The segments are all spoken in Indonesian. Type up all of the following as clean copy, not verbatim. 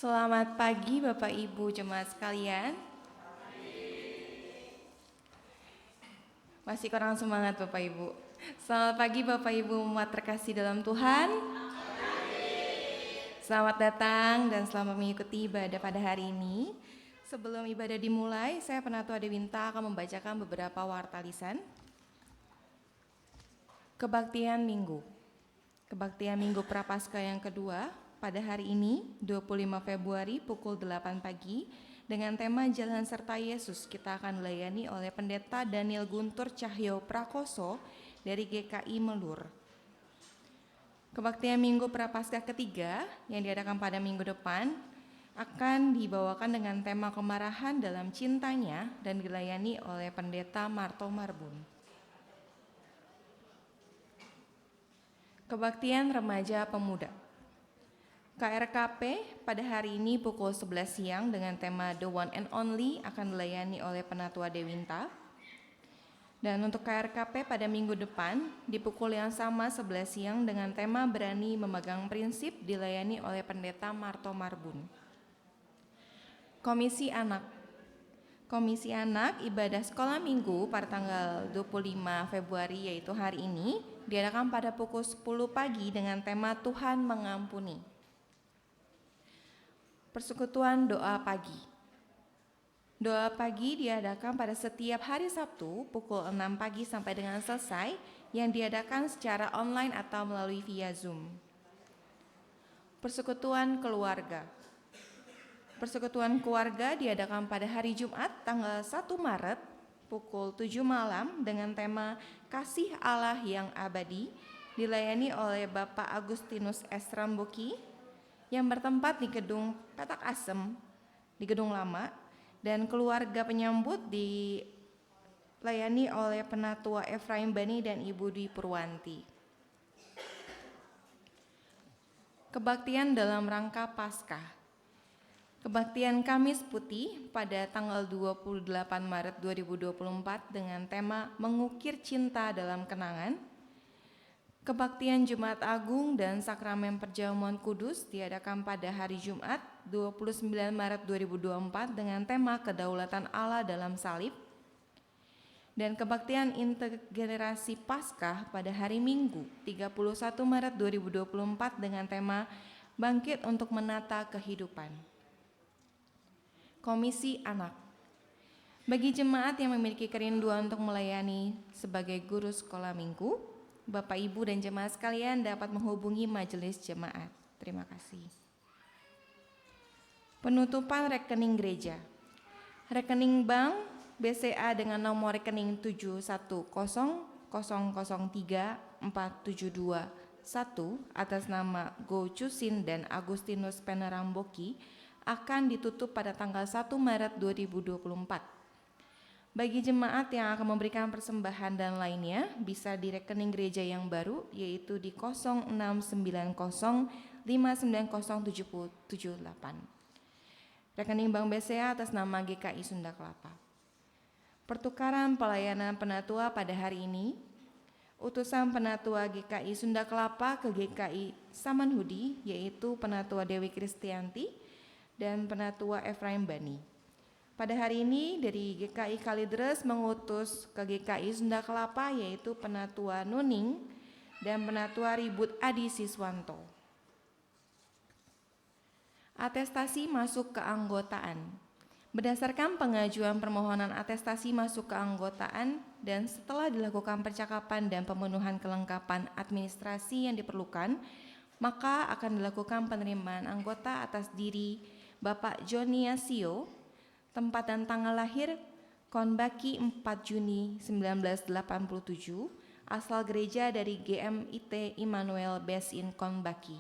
Selamat pagi Bapak Ibu jemaat sekalian. Masih kurang semangat Bapak Ibu. Selamat pagi Bapak Ibu umat terkasih dalam Tuhan. Selamat datang dan selamat mengikuti ibadah pada hari ini. Sebelum ibadah dimulai, saya Penatua Dewinta akan membacakan beberapa warta lisan. Kebaktian Minggu. Kebaktian Minggu Prapaskah yang kedua pada hari ini 25 Februari pukul 8 pagi dengan tema Jalan Serta Yesus. Kita akan dilayani oleh Pendeta Daniel Guntur Cahyo Prakoso dari GKI Melur. Kebaktian Minggu Prapaskah ketiga yang diadakan pada minggu depan akan dibawakan dengan tema kemarahan dalam cintanya dan dilayani oleh Pendeta Marto Marbun. Kebaktian Remaja Pemuda. KRKP pada hari ini pukul 11 siang dengan tema The One and Only akan dilayani oleh Penatua Dewinta. Dan untuk KRKP pada minggu depan di pukul yang sama 11 siang dengan tema Berani Memegang Prinsip dilayani oleh Pendeta Marto Marbun. Komisi Anak. Komisi Anak ibadah sekolah minggu pada tanggal 25 Februari yaitu hari ini diadakan pada pukul 10 pagi dengan tema Tuhan Mengampuni. Persekutuan doa pagi. Doa pagi diadakan pada setiap hari Sabtu pukul 6 pagi sampai dengan selesai yang diadakan secara online atau melalui via Zoom. Persekutuan keluarga. Persekutuan keluarga diadakan pada hari Jumat tanggal 1 Maret pukul 7 malam dengan tema Kasih Allah yang Abadi dilayani oleh Bapak Agustinus S. Ramboki yang bertempat di Gedung Petak Asem, di Gedung Lama, dan keluarga penyambut dilayani oleh Penatua Efraim Bani dan Ibu Dwi Purwanti. Kebaktian dalam rangka Paskah. Kebaktian Kamis Putih pada tanggal 28 Maret 2024 dengan tema Mengukir Cinta dalam Kenangan. Kebaktian Jumat Agung dan Sakramen Perjamuan Kudus diadakan pada hari Jumat 29 Maret 2024 dengan tema Kedaulatan Allah dalam Salib. Dan kebaktian Intergenerasi Paskah pada hari Minggu 31 Maret 2024 dengan tema Bangkit untuk Menata Kehidupan. Komisi Anak. Bagi jemaat yang memiliki kerinduan untuk melayani sebagai guru sekolah minggu, Bapak, Ibu, dan jemaat sekalian dapat menghubungi majelis jemaat. Terima kasih. Penutupan rekening gereja. Rekening bank BCA dengan nomor rekening 710003472 atas nama Go Cusin dan Agustinus Peneramboki akan ditutup pada tanggal 1 Maret 2024. Bagi jemaat yang akan memberikan persembahan dan lainnya bisa di rekening gereja yang baru yaitu di 0690590778. Rekening Bank BCA atas nama GKI Sunda Kelapa. Pertukaran pelayanan penatua pada hari ini. Utusan penatua GKI Sunda Kelapa ke GKI Samanhudi yaitu Penatua Dewi Kristianti dan Penatua Efraim Bani. Pada hari ini dari GKI Kalideres mengutus ke GKI Sunda Kelapa yaitu Penatua Nuning dan Penatua Ribut Adi Siswanto. Atestasi masuk keanggotaan. Berdasarkan pengajuan permohonan atestasi masuk keanggotaan dan setelah dilakukan percakapan dan pemenuhan kelengkapan administrasi yang diperlukan, maka akan dilakukan penerimaan anggota atas diri Bapak Joni Yasio, tempat dan tanggal lahir Konbaki 4 Juni 1987, asal gereja dari GMIT Immanuel Besin Konbaki.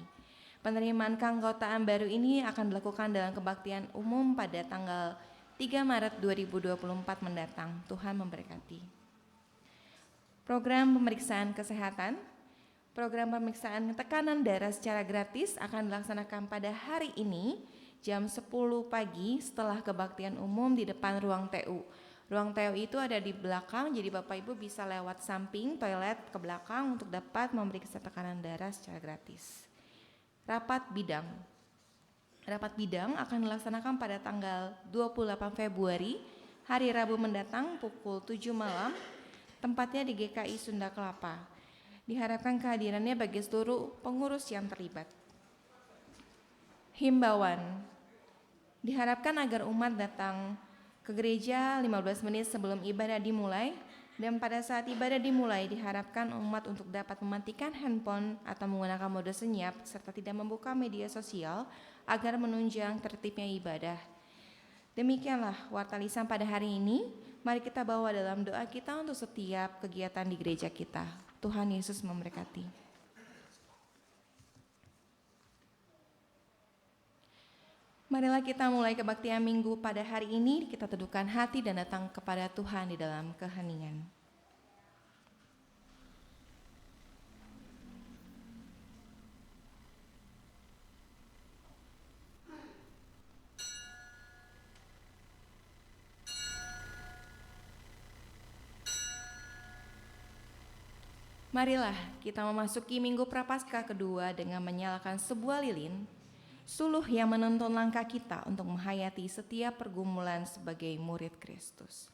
Penerimaan keanggotaan baru ini akan dilakukan dalam kebaktian umum pada tanggal 3 Maret 2024 mendatang. Tuhan memberkati. Program pemeriksaan kesehatan. Program pemeriksaan tekanan darah secara gratis akan dilaksanakan pada hari ini jam 10 pagi setelah kebaktian umum di depan ruang TU. Ruang TU itu ada di belakang, jadi Bapak Ibu bisa lewat samping toilet ke belakang untuk dapat memeriksa tekanan darah secara gratis. Rapat bidang. Rapat bidang akan dilaksanakan pada tanggal 28 Februari, hari Rabu mendatang pukul 7 malam, tempatnya di GKI Sunda Kelapa. Diharapkan kehadirannya bagi seluruh pengurus yang terlibat. Himbauan, diharapkan agar umat datang ke gereja 15 menit sebelum ibadah dimulai, dan pada saat ibadah dimulai diharapkan umat untuk dapat mematikan handphone atau menggunakan mode senyap serta tidak membuka media sosial agar menunjang tertibnya ibadah. Demikianlah warta lisan pada hari ini. Mari kita bawa dalam doa kita untuk setiap kegiatan di gereja kita. Tuhan Yesus memberkati. Marilah kita mulai kebaktian minggu pada hari ini. Kita teduhkan hati dan datang kepada Tuhan di dalam keheningan. Marilah kita memasuki minggu Prapaskah kedua dengan menyalakan sebuah lilin, suluh yang menuntun langkah kita untuk menghayati setiap pergumulan sebagai murid Kristus.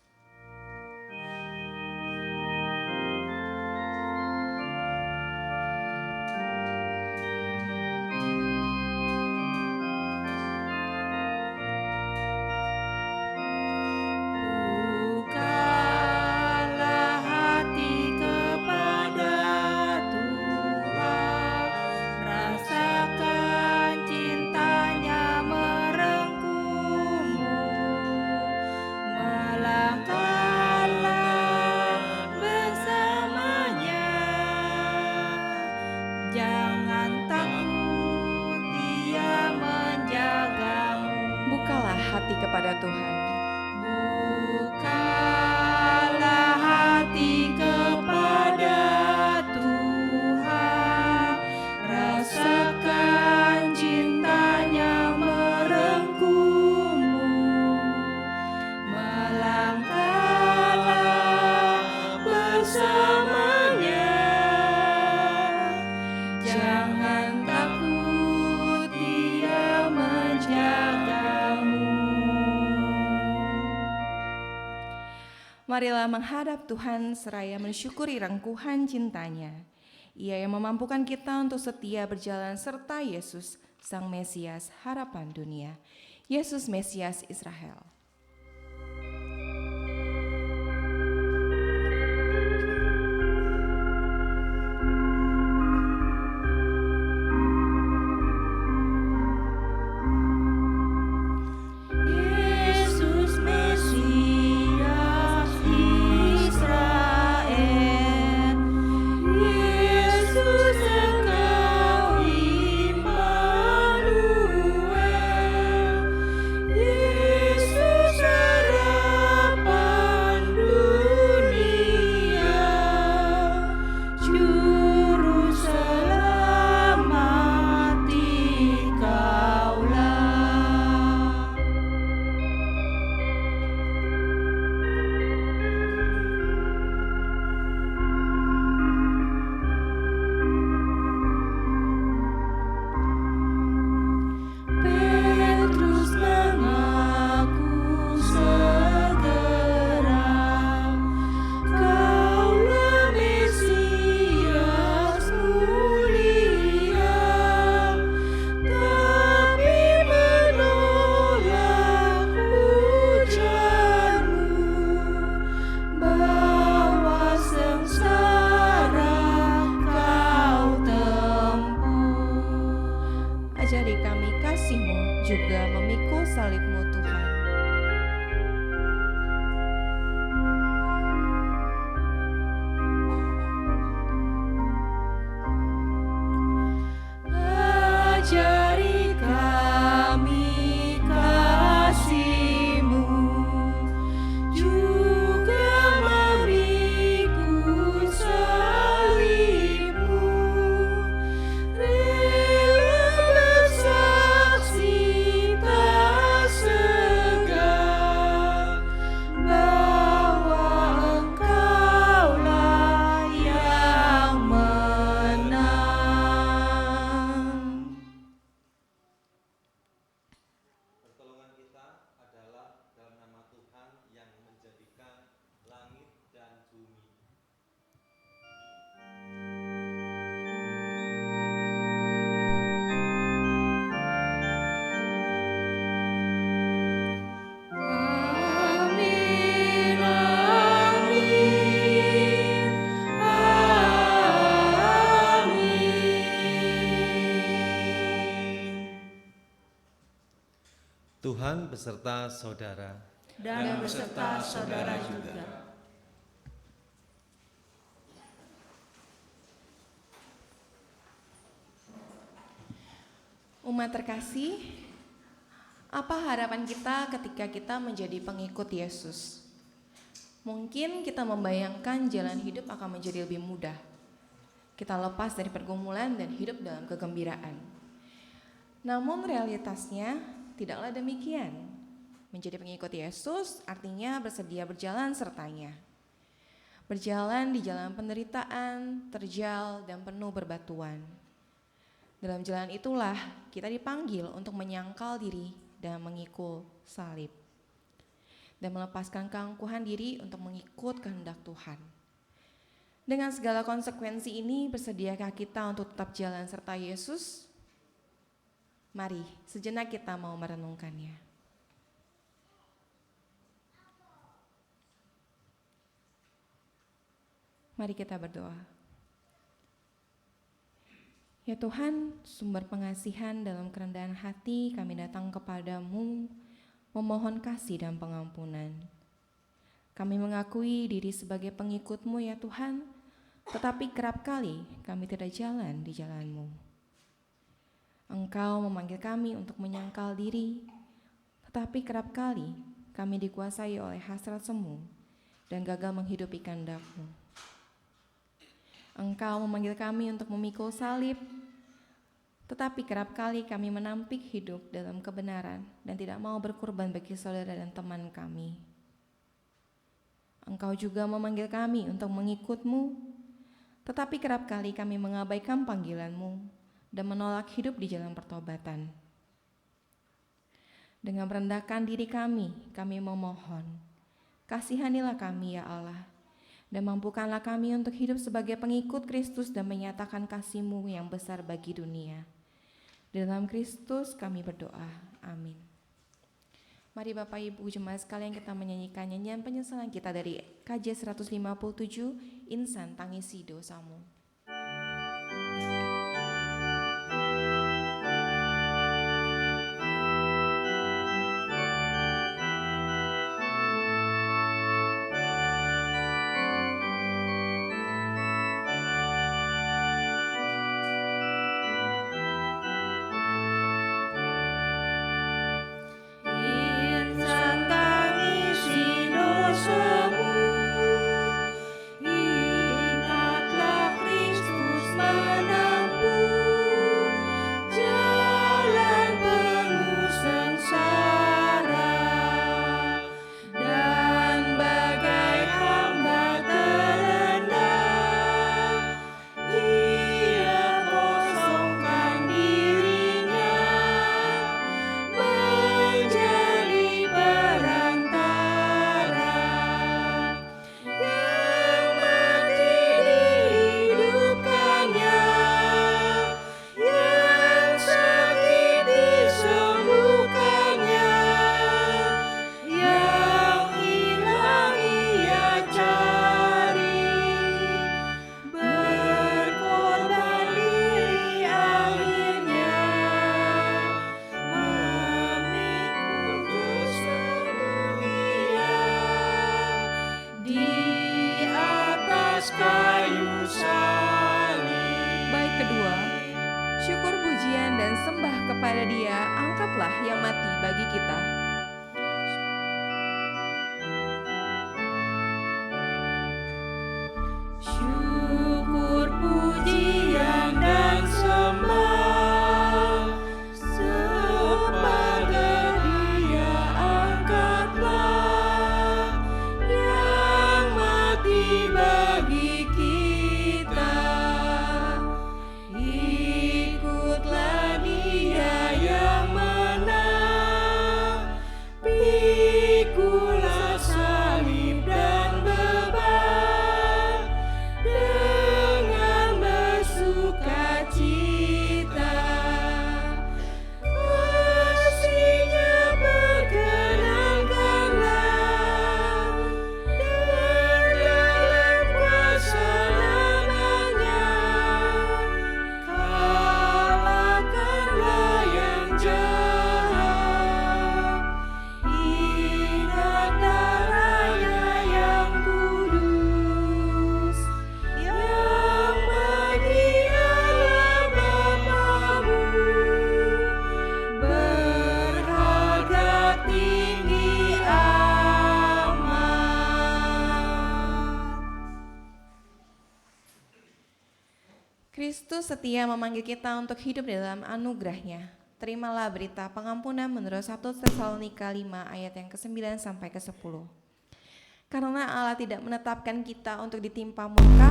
Kepada Tuhan. Bukalah hati kepada Tuhan, rasakan cintanya merengkumu, melangkahlah bersamanya, jangan takut, Dia menjagamu. Marilah menghadap Tuhan seraya mensyukuri rangkuhan cintanya. Ia yang memampukan kita untuk setia berjalan serta Yesus, Sang Mesias, harapan dunia. Yesus Mesias Israel. Yesus Tuhan beserta saudara. Dan beserta saudara juga. Umat terkasih, apa harapan kita ketika kita menjadi pengikut Yesus? Mungkin kita membayangkan jalan hidup akan menjadi lebih mudah. Kita lepas dari pergumulan dan hidup dalam kegembiraan. Namun realitasnya tidaklah demikian. Menjadi pengikut Yesus artinya bersedia berjalan sertanya. Berjalan di jalan penderitaan, terjal, dan penuh berbatuan. Dalam jalan itulah kita dipanggil untuk menyangkal diri dan mengikul salib. Dan melepaskan keangkuhan diri untuk mengikut kehendak Tuhan. Dengan segala konsekuensi ini, bersediakah kita untuk tetap jalan serta Yesus? Mari sejenak kita mau merenungkannya. Mari kita berdoa. Ya Tuhan, sumber pengasihan dalam kerendahan hati, kami datang kepadamu, memohon kasih dan pengampunan. Kami mengakui diri sebagai pengikut-Mu ya Tuhan, tetapi kerap kali kami tidak jalan di jalan-Mu. Engkau memanggil kami untuk menyangkal diri, tetapi kerap kali kami dikuasai oleh hasrat semu dan gagal menghidupi kehendak-Mu. Engkau memanggil kami untuk memikul salib, tetapi kerap kali kami menampik hidup dalam kebenaran dan tidak mau berkorban bagi saudara dan teman kami. Engkau juga memanggil kami untuk mengikut-Mu, tetapi kerap kali kami mengabaikan panggilan-Mu dan menolak hidup di jalan pertobatan. Dengan merendahkan diri kami memohon, kasihanilah kami ya Allah, dan mampukanlah kami untuk hidup sebagai pengikut Kristus dan menyatakan kasih-Mu yang besar bagi dunia. Dalam Kristus kami berdoa. Amin. Mari Bapak Ibu jemaat sekalian kita menyanyikan nyanyian penyesalan kita dari KJ 157, Insan Tangisi Dosamu. Kristus setia memanggil kita untuk hidup dalam anugerah-Nya. Terimalah berita pengampunan menurut 1 Tesalonika 5 ayat yang ke-9 sampai ke-10. Karena Allah tidak menetapkan kita untuk ditimpa murka,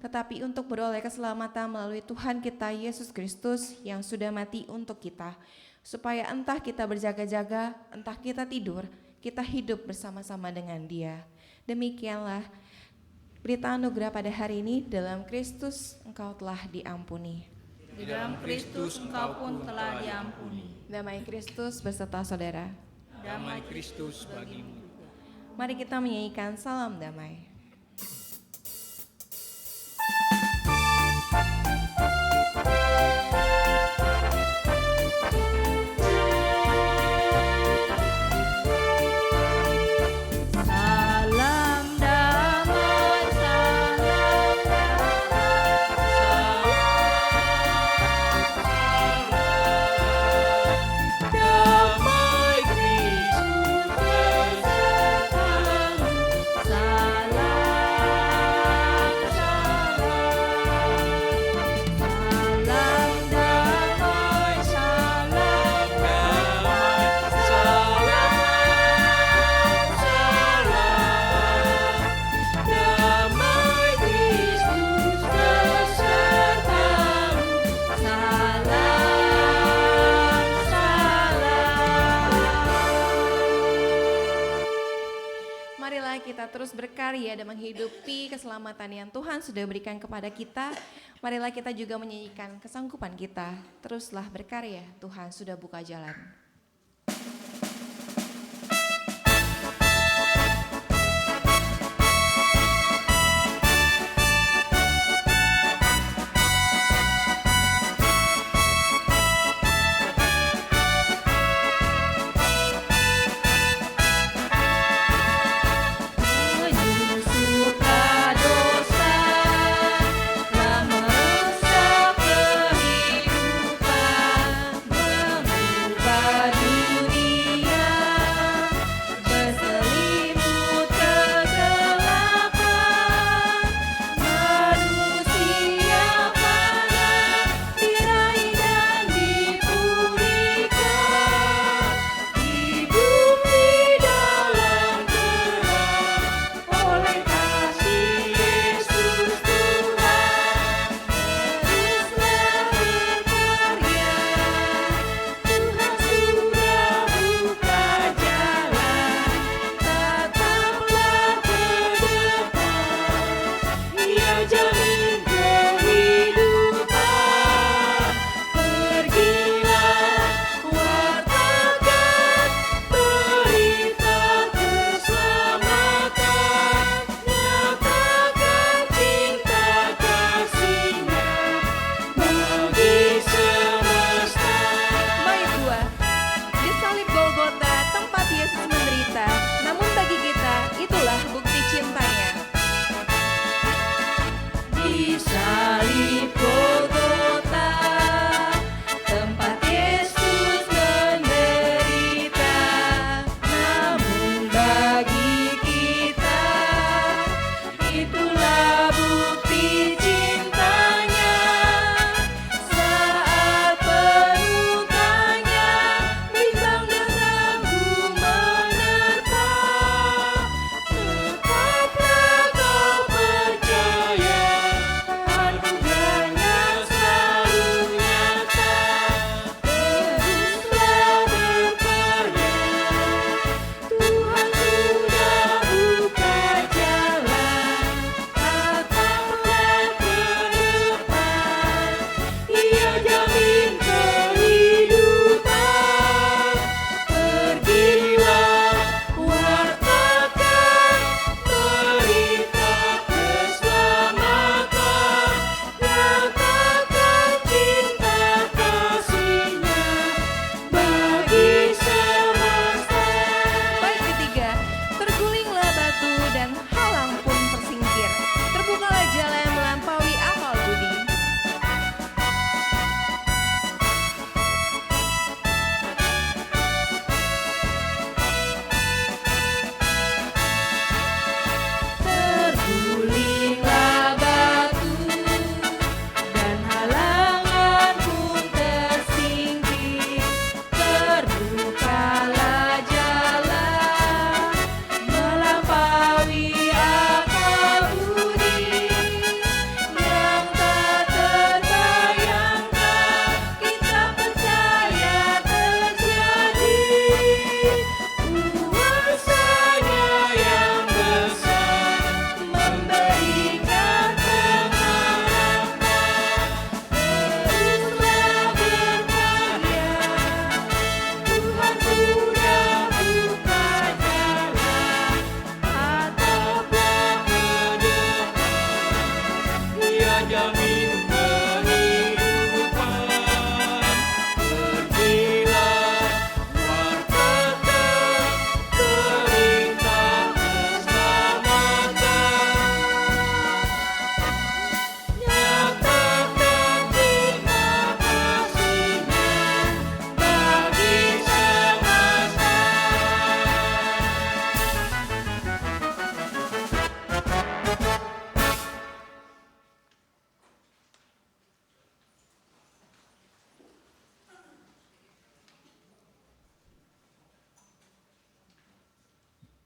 tetapi untuk beroleh keselamatan melalui Tuhan kita Yesus Kristus yang sudah mati untuk kita, supaya entah kita berjaga-jaga, entah kita tidur, kita hidup bersama-sama dengan Dia. Demikianlah berita anugerah pada hari ini, dalam Kristus engkau telah diampuni. Di dalam Kristus engkau pun telah diampuni. Damai Kristus beserta saudara. Damai Kristus bagimu. Mari kita menyanyikan salam damai. Marilah kita terus berkarya dan menghidupi keselamatan yang Tuhan sudah berikan kepada kita. Marilah kita juga menyanyikan kesanggupan kita. Teruslah berkarya, Tuhan sudah buka jalan. Bye.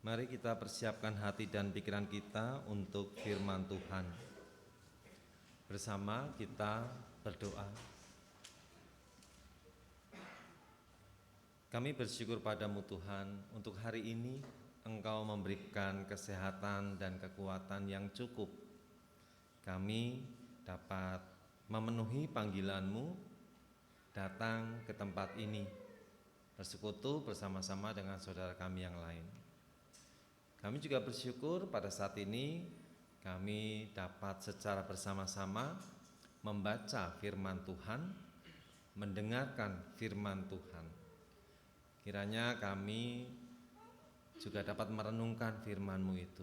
Mari kita persiapkan hati dan pikiran kita untuk firman Tuhan. Bersama kita berdoa. Kami bersyukur padamu Tuhan, untuk hari ini Engkau memberikan kesehatan dan kekuatan yang cukup. Kami dapat memenuhi panggilan-Mu, datang ke tempat ini, bersekutu bersama-sama dengan saudara kami yang lain. Kami juga bersyukur pada saat ini kami dapat secara bersama-sama membaca firman Tuhan, mendengarkan firman Tuhan. Kiranya kami juga dapat merenungkan firman-Mu itu.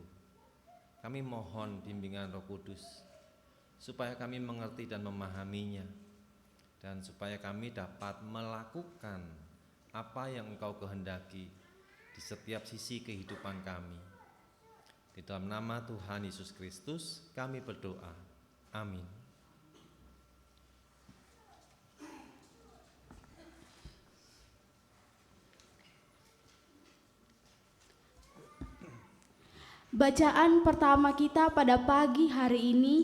Kami mohon bimbingan Roh Kudus, supaya kami mengerti dan memahaminya, dan supaya kami dapat melakukan apa yang Engkau kehendaki di setiap sisi kehidupan kami. Di dalam nama Tuhan Yesus Kristus kami berdoa. Amin. Bacaan pertama kita pada pagi hari ini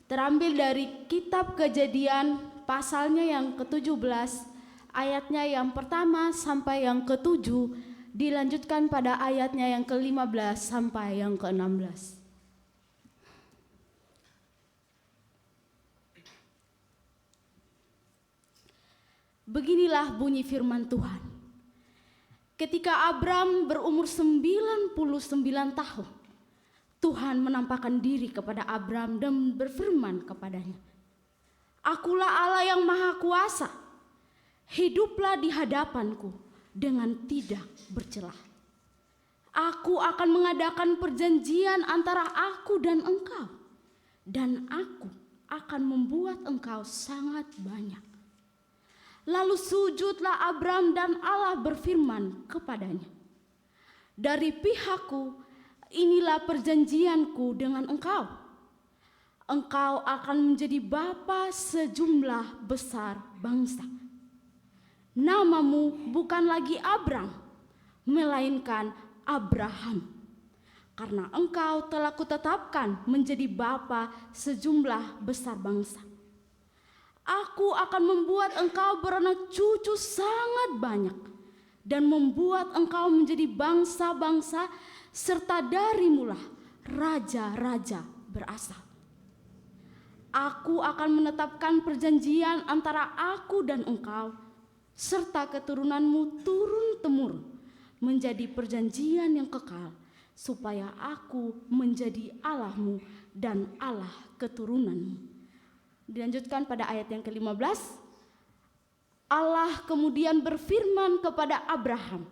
terambil dari kitab Kejadian pasalnya yang ke-17, ayatnya yang pertama sampai yang ke-7, dilanjutkan pada ayatnya yang ke-15 sampai yang ke-16. Beginilah bunyi firman Tuhan. Ketika Abram berumur 99 tahun, Tuhan menampakkan diri kepada Abram dan berfirman kepadanya, "Akulah Allah yang Maha Kuasa, hiduplah di hadapanku dengan tidak bercelah. Aku akan mengadakan perjanjian antara aku dan engkau, dan aku akan membuat engkau sangat banyak." Lalu sujudlah Abram dan Allah berfirman kepadanya, "Dari pihakku inilah perjanjianku dengan engkau. Engkau akan menjadi bapa sejumlah besar bangsa. Namamu bukan lagi Abram, melainkan Abraham, karena engkau telah kutetapkan menjadi bapa sejumlah besar bangsa. Aku akan membuat engkau beranak cucu sangat banyak, dan membuat engkau menjadi bangsa-bangsa, serta darimulah raja-raja berasal. Aku akan menetapkan perjanjian antara aku dan engkau, serta keturunanmu turun-temurun, menjadi perjanjian yang kekal, supaya aku menjadi Allahmu dan Allah keturunanmu." Dilanjutkan pada ayat yang ke-15. Allah kemudian berfirman kepada Abraham,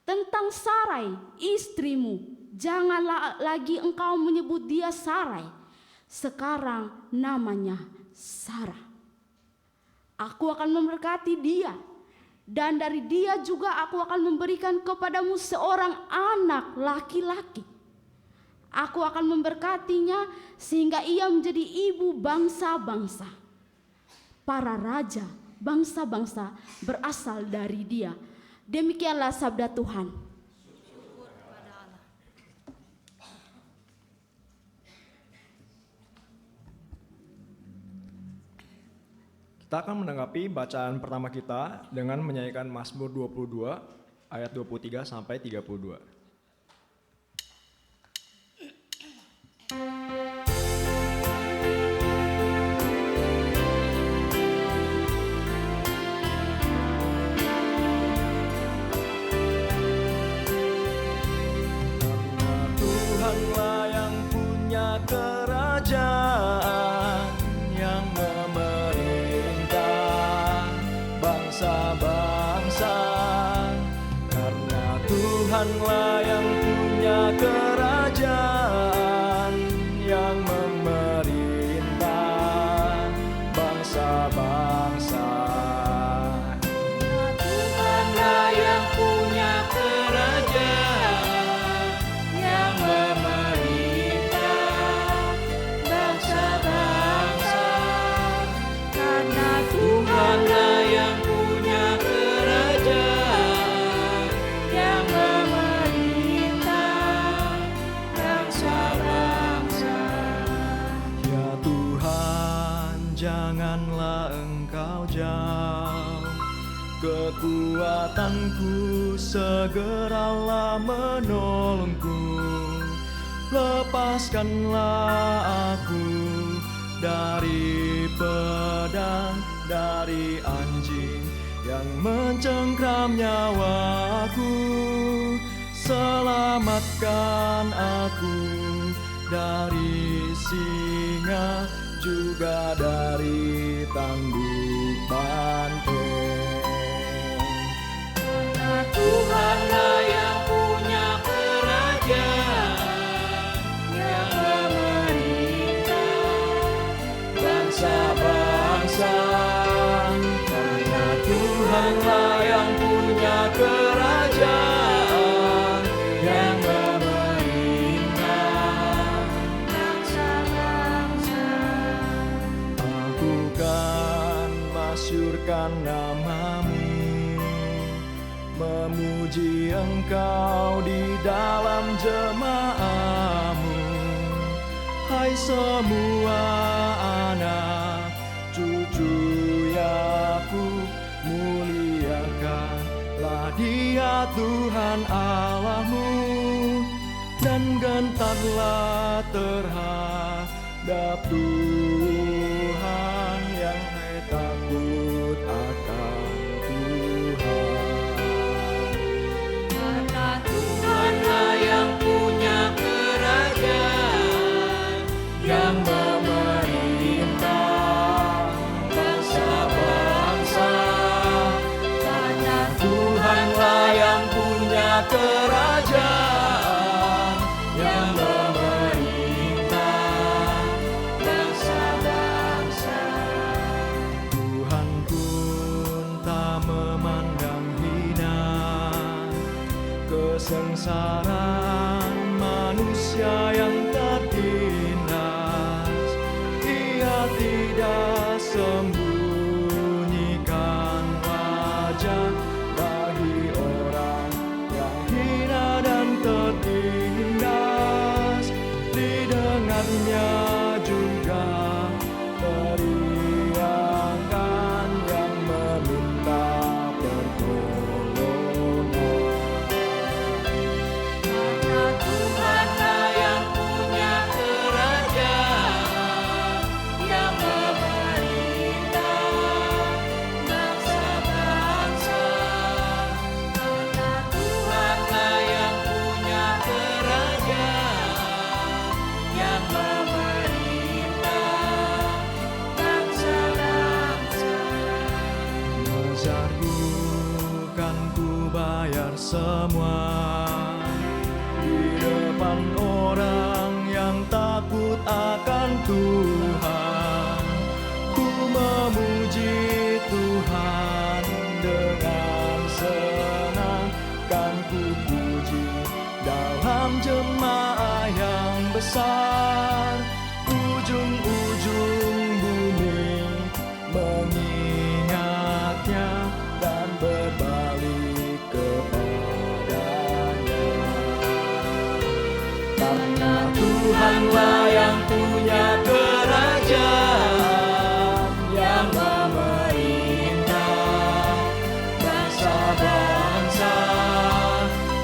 "Tentang Sarai, istrimu, janganlah lagi engkau menyebut dia Sarai. Sekarang namanya Sarah. Aku akan memberkati dia, dan dari dia juga aku akan memberikan kepadamu seorang anak laki-laki. Aku akan memberkatinya sehingga ia menjadi ibu bangsa-bangsa. Para raja bangsa-bangsa berasal dari dia." Demikianlah sabda Tuhan. Kita akan menanggapi bacaan pertama kita dengan menyanyikan Mazmur 22 ayat 23 sampai 32. Tuhanlah yang punya kerajaan, yang memerintah bangsa-bangsa. Karena Tuhanlah yang punya kerajaan, yang memerintah bangsa-bangsa. Tuhanlah yang punya kerajaan, yang memerintah bangsa-bangsa. Karena Tuhanlah yang punya kerajaan, yang memerintah janganlah engkau jauh. Kekuatanku segeralah menolongku. Lepaskanlah aku dari pedang, dari anjing yang mencengkram nyawaku. Selamatkan aku dari singa, juga dari tanduk banteng. Karena Tuhanlah yang punya kerajaan, yang memerintah bangsa-bangsa. Karena Tuhanlah yang punya kerajaan, yang memerintah bangsa-bangsa. Aku kan masyurkan namamu, memuji engkau di dalam jemaahmu. Hai semua anak cucu Yakub, muliakanlah Dia Tuhan Allahmu, dan gentarlah terhadap Tuhan, yang takut akan Tuhan. Karena Tuhanlah yang punya kerajaan, yang memerintah bangsa-bangsa. Karena Tuhanlah yang punya kerajaan, yang memerintah bangsa-bangsa. Tuhan pun tak memandang hina kesengsaraan manusia yang tertindas. Ia tidak sembunyikan wajah bagi orang yang hina dan tertindas. Didengarnya juga teriakan yang meminta pertolongan. Karena Tuhanlah yang punya kerajaan, yang memerintah bangsa-bangsa. Karena Tuhanlah yang punya kerajaan, yang memerintah bangsa-bangsa. Nazarku kan ku bayar semua di depan orang yang takut akan Tuhan. Ku memuji Tuhan dengan senang, kan ku puji dalam jemaah yang besar. Ujung-ujung bumi mengingatnya dan berbalik kepadanya. Karena Tuhanlah yang punya kerajaan, yang memerintah bangsa-bangsa.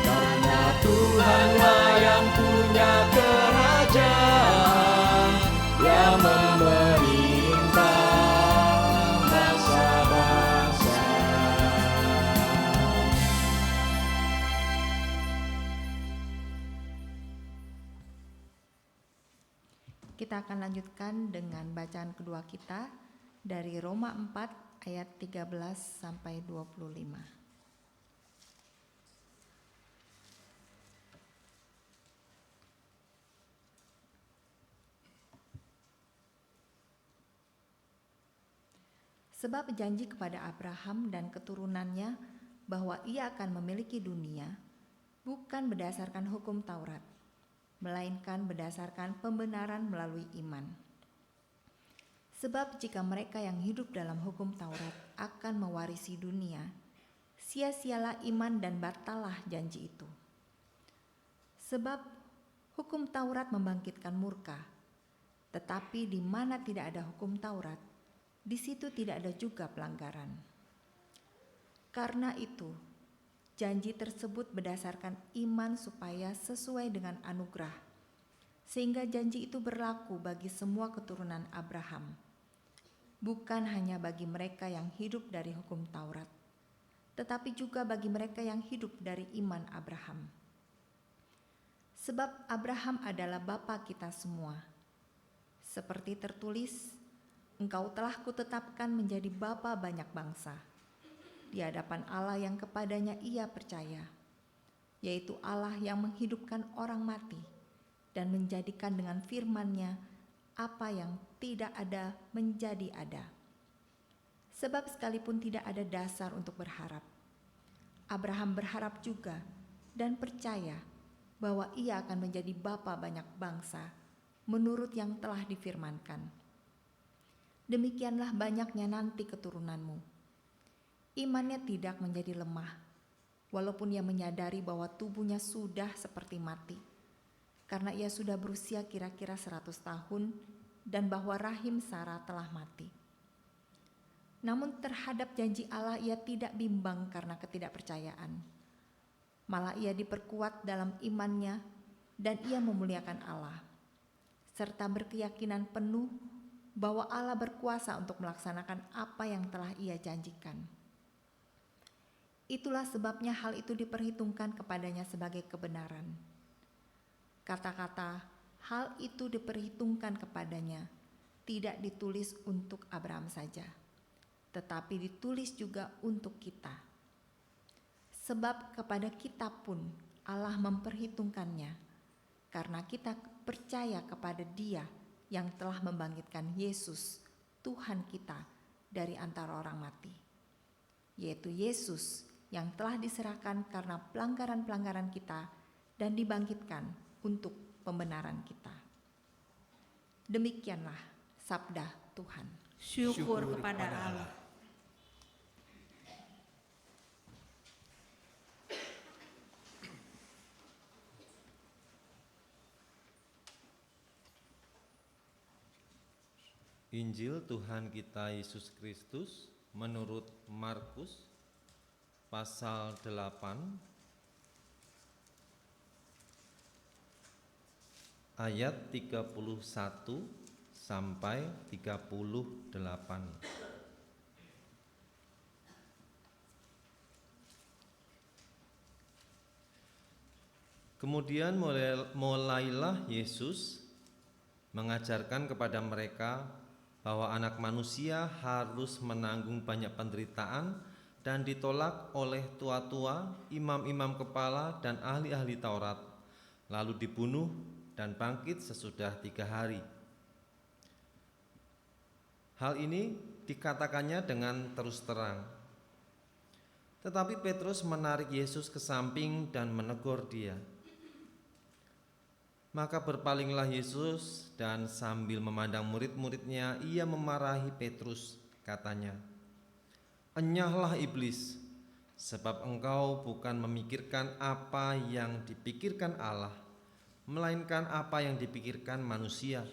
Karena Tuhanlah yang punya kerajaan, yang memerintah bangsa-bangsa. Kita akan lanjutkan dengan bacaan kedua kita dari Roma 4 ayat 13 sampai 25. Sebab janji kepada Abraham dan keturunannya bahwa ia akan memiliki dunia bukan berdasarkan hukum Taurat, melainkan berdasarkan pembenaran melalui iman. Sebab jika mereka yang hidup dalam hukum Taurat akan mewarisi dunia, sia-sialah iman dan batallah janji itu. Sebab hukum Taurat membangkitkan murka, tetapi di mana tidak ada hukum Taurat, Di situ tidak ada juga pelanggaran. Karena itu, janji tersebut berdasarkan iman supaya sesuai dengan anugerah, sehingga janji itu berlaku bagi semua keturunan Abraham, bukan hanya bagi mereka yang hidup dari hukum Taurat, tetapi juga bagi mereka yang hidup dari iman Abraham. Sebab Abraham adalah bapa kita semua. Seperti tertulis, engkau telah kutetapkan menjadi bapa banyak bangsa, di hadapan Allah yang kepadanya ia percaya, yaitu Allah yang menghidupkan orang mati dan menjadikan dengan firman-Nya apa yang tidak ada menjadi ada. Sebab sekalipun tidak ada dasar untuk berharap, Abraham berharap juga dan percaya bahwa ia akan menjadi bapa banyak bangsa menurut yang telah difirmankan. Demikianlah banyaknya nanti keturunanmu. Imannya tidak menjadi lemah, walaupun ia menyadari bahwa tubuhnya sudah seperti mati, karena ia sudah berusia kira-kira 100 tahun dan bahwa rahim Sarah telah mati. Namun terhadap janji Allah ia tidak bimbang karena ketidakpercayaan. Malah ia diperkuat dalam imannya dan ia memuliakan Allah, serta berkeyakinan penuh bahwa Allah berkuasa untuk melaksanakan apa yang telah ia janjikan. Itulah sebabnya hal itu diperhitungkan kepadanya sebagai kebenaran. Kata-kata hal itu diperhitungkan kepadanya tidak ditulis untuk Abraham saja, tetapi ditulis juga untuk kita. Sebab kepada kita pun Allah memperhitungkannya, karena kita percaya kepada Dia yang telah membangkitkan Yesus, Tuhan kita, dari antara orang mati, yaitu Yesus yang telah diserahkan karena pelanggaran-pelanggaran kita dan dibangkitkan untuk pembenaran kita. Demikianlah sabda Tuhan. Syukur kepada Allah. Injil Tuhan kita Yesus Kristus menurut Markus pasal 8 ayat 31 sampai 38. Kemudian mulailah Yesus mengajarkan kepada mereka bahwa Anak Manusia harus menanggung banyak penderitaan dan ditolak oleh tua-tua, imam-imam kepala, dan ahli-ahli Taurat, lalu dibunuh dan bangkit sesudah 3 hari. Hal ini dikatakannya dengan terus terang. Tetapi Petrus menarik Yesus ke samping dan menegur dia. Maka berpalinglah Yesus dan sambil memandang murid-muridnya, ia memarahi Petrus, katanya, "Enyahlah iblis, sebab engkau bukan memikirkan apa yang dipikirkan Allah, melainkan apa yang dipikirkan manusia."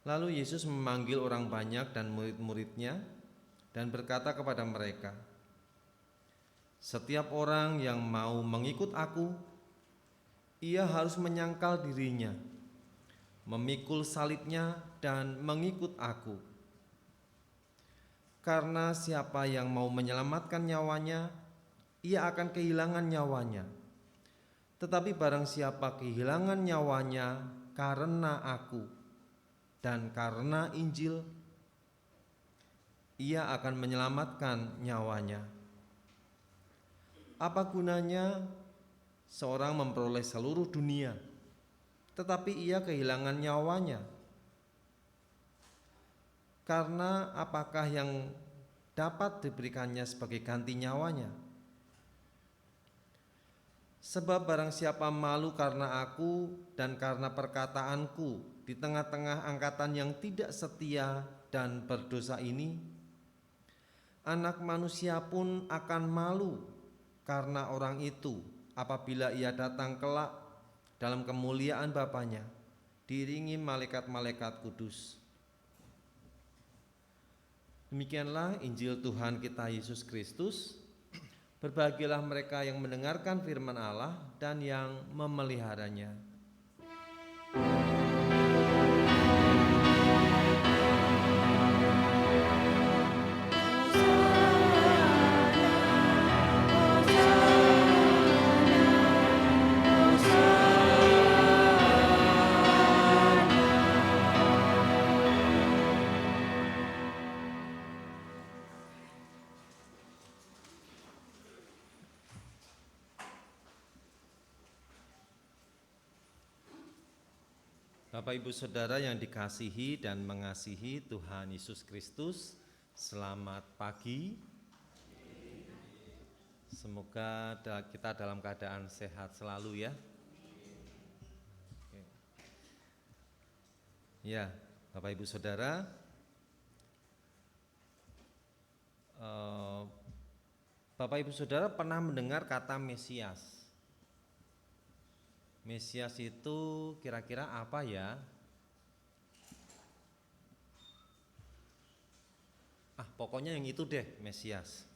Lalu Yesus memanggil orang banyak dan murid-muridnya dan berkata kepada mereka, "Setiap orang yang mau mengikut aku, ia harus menyangkal dirinya, memikul salibnya dan mengikut aku. Karena siapa yang mau menyelamatkan nyawanya, ia akan kehilangan nyawanya. Tetapi barang siapa kehilangan nyawanya karena aku dan karena Injil, ia akan menyelamatkan nyawanya. Apa gunanya seorang memperoleh seluruh dunia, tetapi ia kehilangan nyawanya? Karena apakah yang dapat diberikannya sebagai ganti nyawanya? Sebab barang siapa malu karena aku dan karena perkataanku di tengah-tengah angkatan yang tidak setia dan berdosa ini, Anak Manusia pun akan malu karena orang itu apabila ia datang kelak dalam kemuliaan Bapanya, diiringi malaikat-malaikat kudus. Demikianlah Injil Tuhan kita Yesus Kristus. Berbahagialah mereka yang mendengarkan firman Allah dan yang memeliharanya. Bapak Ibu Saudara yang dikasihi dan mengasihi Tuhan Yesus Kristus, selamat pagi. Semoga kita dalam keadaan sehat selalu ya. Ya, Bapak Ibu Saudara, Bapak Ibu Saudara pernah mendengar kata Mesias? Mesias itu kira-kira apa ya? Pokoknya yang itu deh, Mesias.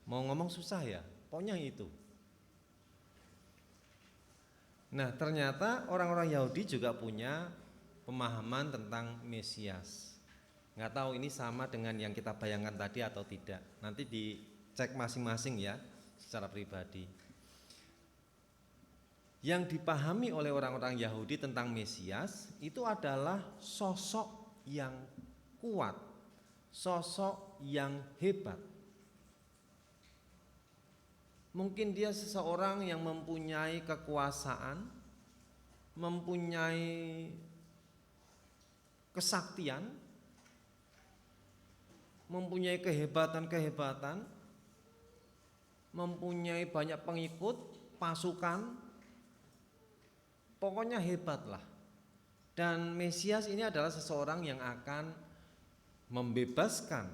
Mau ngomong susah ya, pokoknya yang itu. Nah, ternyata orang-orang Yahudi juga punya pemahaman tentang Mesias. Nggak tahu ini sama dengan yang kita bayangkan tadi atau tidak. Nanti dicek masing-masing ya, secara pribadi. Yang dipahami oleh orang-orang Yahudi tentang Mesias itu adalah sosok yang kuat, sosok yang hebat. Mungkin dia seseorang yang mempunyai kekuasaan, mempunyai kesaktian, mempunyai kehebatan-kehebatan, mempunyai banyak pengikut, pasukan. Pokoknya hebatlah. Dan Mesias ini adalah seseorang yang akan membebaskan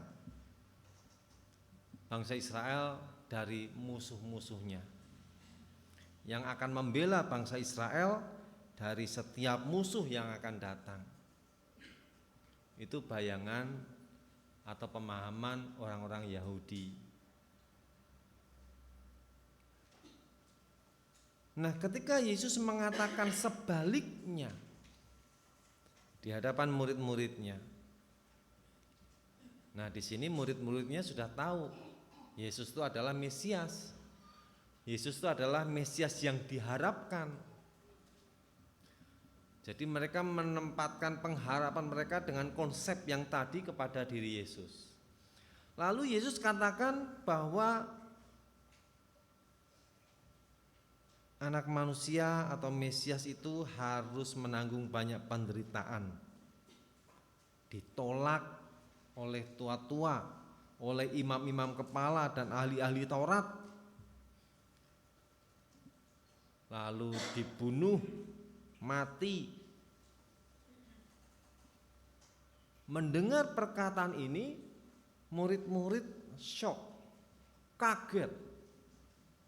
bangsa Israel dari musuh-musuhnya, yang akan membela bangsa Israel dari setiap musuh yang akan datang. Itu bayangan atau pemahaman orang-orang Yahudi. Nah, ketika Yesus mengatakan sebaliknya di hadapan murid-muridnya, nah di sini murid-muridnya sudah tahu Yesus itu adalah Mesias. Yesus itu adalah Mesias yang diharapkan. Jadi mereka menempatkan pengharapan mereka dengan konsep yang tadi kepada diri Yesus. Lalu Yesus katakan bahwa anak manusia atau Mesias itu harus menanggung banyak penderitaan, ditolak oleh tua-tua, oleh imam-imam kepala dan ahli-ahli Taurat, lalu dibunuh, mati. Mendengar perkataan ini, murid-murid syok, kaget.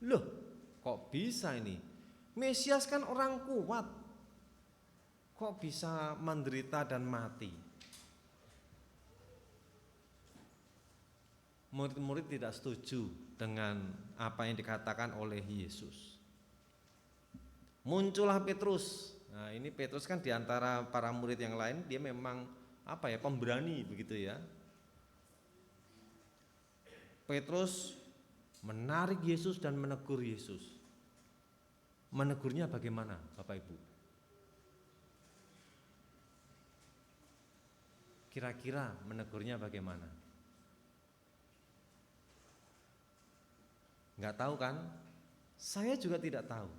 Loh, kok bisa ini? Mesias kan orang kuat, kok bisa menderita dan mati? Murid-murid tidak setuju dengan apa yang dikatakan oleh Yesus. Muncullah Petrus. Nah, ini Petrus kan diantara para murid yang lain dia memang pemberani begitu ya. Petrus menarik Yesus dan menegur Yesus. Menegurnya bagaimana, Bapak Ibu? Kira-kira menegurnya bagaimana? Enggak tahu kan? Saya juga tidak tahu.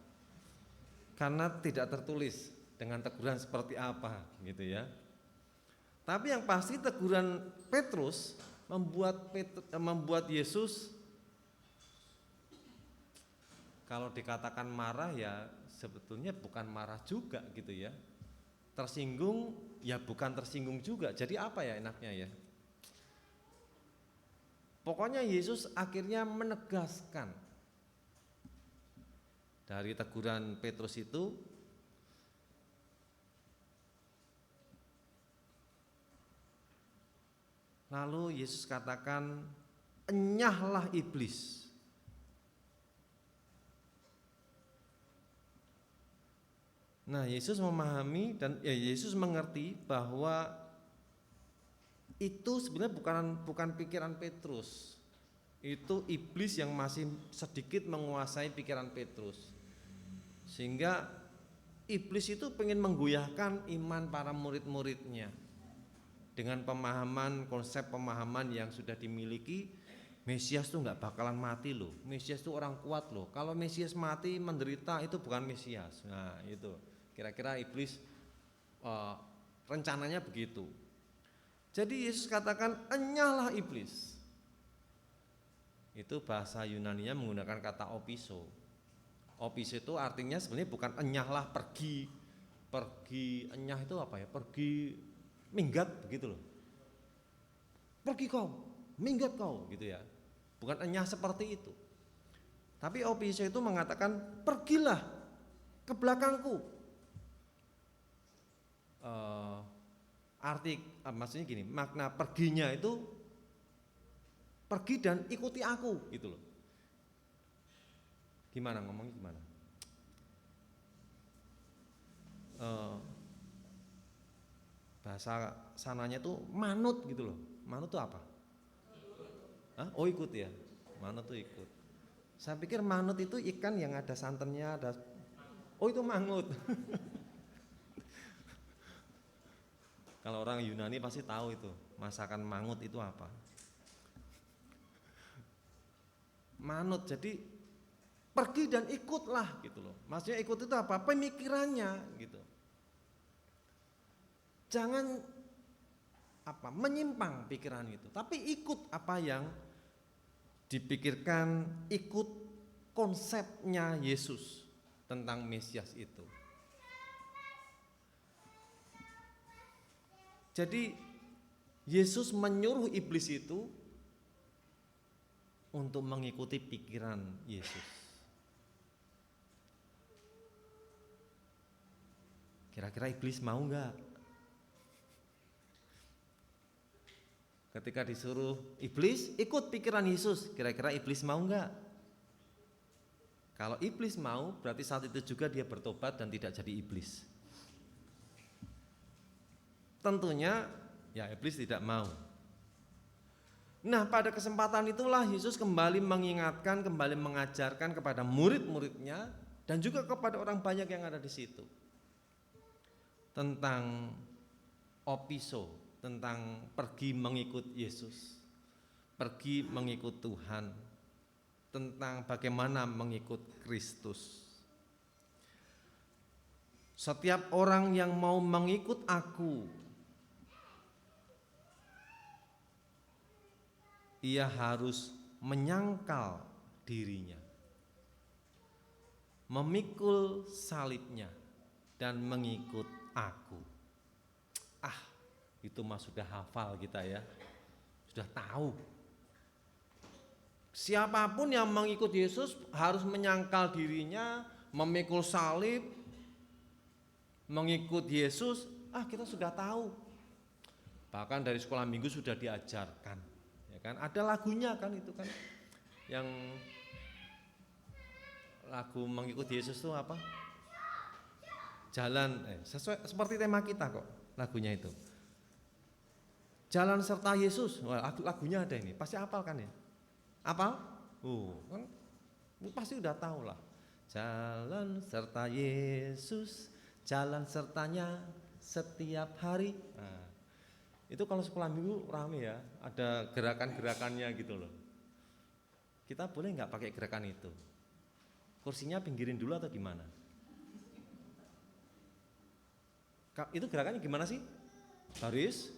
Karena tidak tertulis dengan teguran seperti apa gitu ya. Tapi yang pasti teguran Petrus membuat Yesus, kalau dikatakan marah ya sebetulnya bukan marah juga gitu ya. Tersinggung ya bukan tersinggung juga. Jadi apa ya enaknya ya? Pokoknya Yesus akhirnya menegaskan dari teguran Petrus itu, Lalu Yesus katakan, enyahlah iblis. Nah, Yesus memahami dan Yesus mengerti bahwa itu sebenarnya bukan pikiran Petrus. Itu iblis yang masih sedikit menguasai pikiran Petrus. Sehingga iblis itu pengen menggoyahkan iman para murid-muridnya. Dengan konsep pemahaman yang sudah dimiliki, Mesias tuh nggak bakalan mati loh. Mesias tuh orang kuat loh. Kalau Mesias mati menderita itu bukan Mesias. Nah itu kira-kira iblis rencananya begitu. Jadi Yesus katakan enyahlah iblis. Itu bahasa Yunaninya menggunakan kata opiso. Opiso itu artinya sebenarnya bukan enyahlah pergi enyah itu apa ya? Pergi minggat begitu loh. Pergi kau, minggat kau gitu ya. Bukan enyah seperti itu. Tapi opiso itu mengatakan pergilah ke belakangku. Maksudnya gini, makna perginya itu pergi dan ikuti aku gitu loh. Gimana ngomongnya gimana? Bahasa sananya tuh manut gitu loh. Manut tuh apa? Hah? Oh ikut ya. Manut tuh ikut. Saya pikir manut itu ikan yang ada santannya, ada. Oh itu mangut. Kalau orang Yunani pasti tahu itu masakan mangut itu apa. Manut, jadi pergi dan ikutlah gitu loh. Maksudnya ikut itu apa? Pemikirannya gitu. Jangan menyimpang pikiran itu, tapi ikut apa yang dipikirkan, ikut konsepnya Yesus tentang Mesias itu. Jadi Yesus menyuruh iblis itu untuk mengikuti pikiran Yesus. Kira-kira iblis mau enggak? Ketika disuruh iblis ikut pikiran Yesus, kira-kira iblis mau enggak? Kalau iblis mau, berarti saat itu juga dia bertobat dan tidak jadi iblis. Tentunya ya iblis tidak mau. Nah pada kesempatan itulah Yesus kembali mengingatkan, kembali mengajarkan kepada murid-muridnya dan juga kepada orang banyak yang ada di situ tentang opiso, tentang pergi mengikut Yesus, pergi mengikut Tuhan, tentang bagaimana mengikut Kristus. Setiap orang yang mau mengikut aku, ia harus menyangkal dirinya, memikul salibnya, dan mengikut aku. Itu mah sudah hafal kita ya, sudah tahu. Siapapun yang mengikut Yesus harus menyangkal dirinya, memikul salib, mengikut Yesus. Kita sudah tahu. Bahkan dari sekolah minggu sudah diajarkan. Kan ada lagunya kan itu kan yang lagu mengikut Yesus itu apa? Jalan sesuai seperti tema kita kok lagunya itu. Jalan serta Yesus. Wah, lagunya ada ini. Pasti hafal kan ya? Hafal? Kan pasti udah tahu lah. Jalan serta Yesus, jalan sertanya setiap hari. Nah, itu kalau sekolah minggu rame ya, ada gerakan-gerakannya gitu loh. Kita boleh nggak pakai gerakan itu? Kursinya pinggirin dulu atau gimana? Itu gerakannya gimana sih? Baris?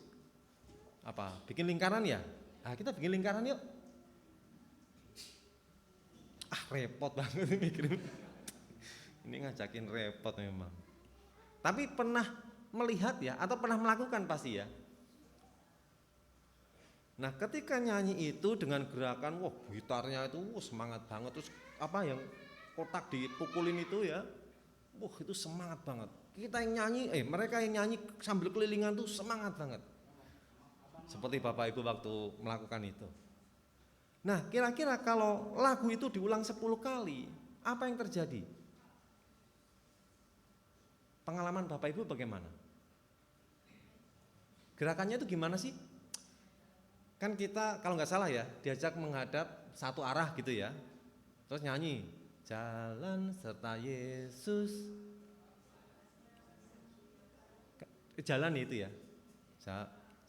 Apa? Bikin lingkaran ya? Kita bikin lingkaran yuk. Repot banget mikirin. Ini ngajakin repot memang. Tapi pernah melihat ya, atau pernah melakukan pasti ya. Nah ketika nyanyi itu dengan gerakan, gitarnya itu semangat banget. Terus yang kotak dipukulin itu ya, itu semangat banget. Kita yang nyanyi, mereka yang nyanyi sambil kelilingan tuh semangat banget. Seperti Bapak Ibu waktu melakukan itu. Nah, kira-kira kalau lagu itu diulang 10 kali, apa yang terjadi? Pengalaman Bapak Ibu bagaimana? Gerakannya itu gimana sih? Kan kita kalau nggak salah ya, diajak menghadap satu arah gitu ya. Terus nyanyi, jalan serta Yesus. Jalan itu ya.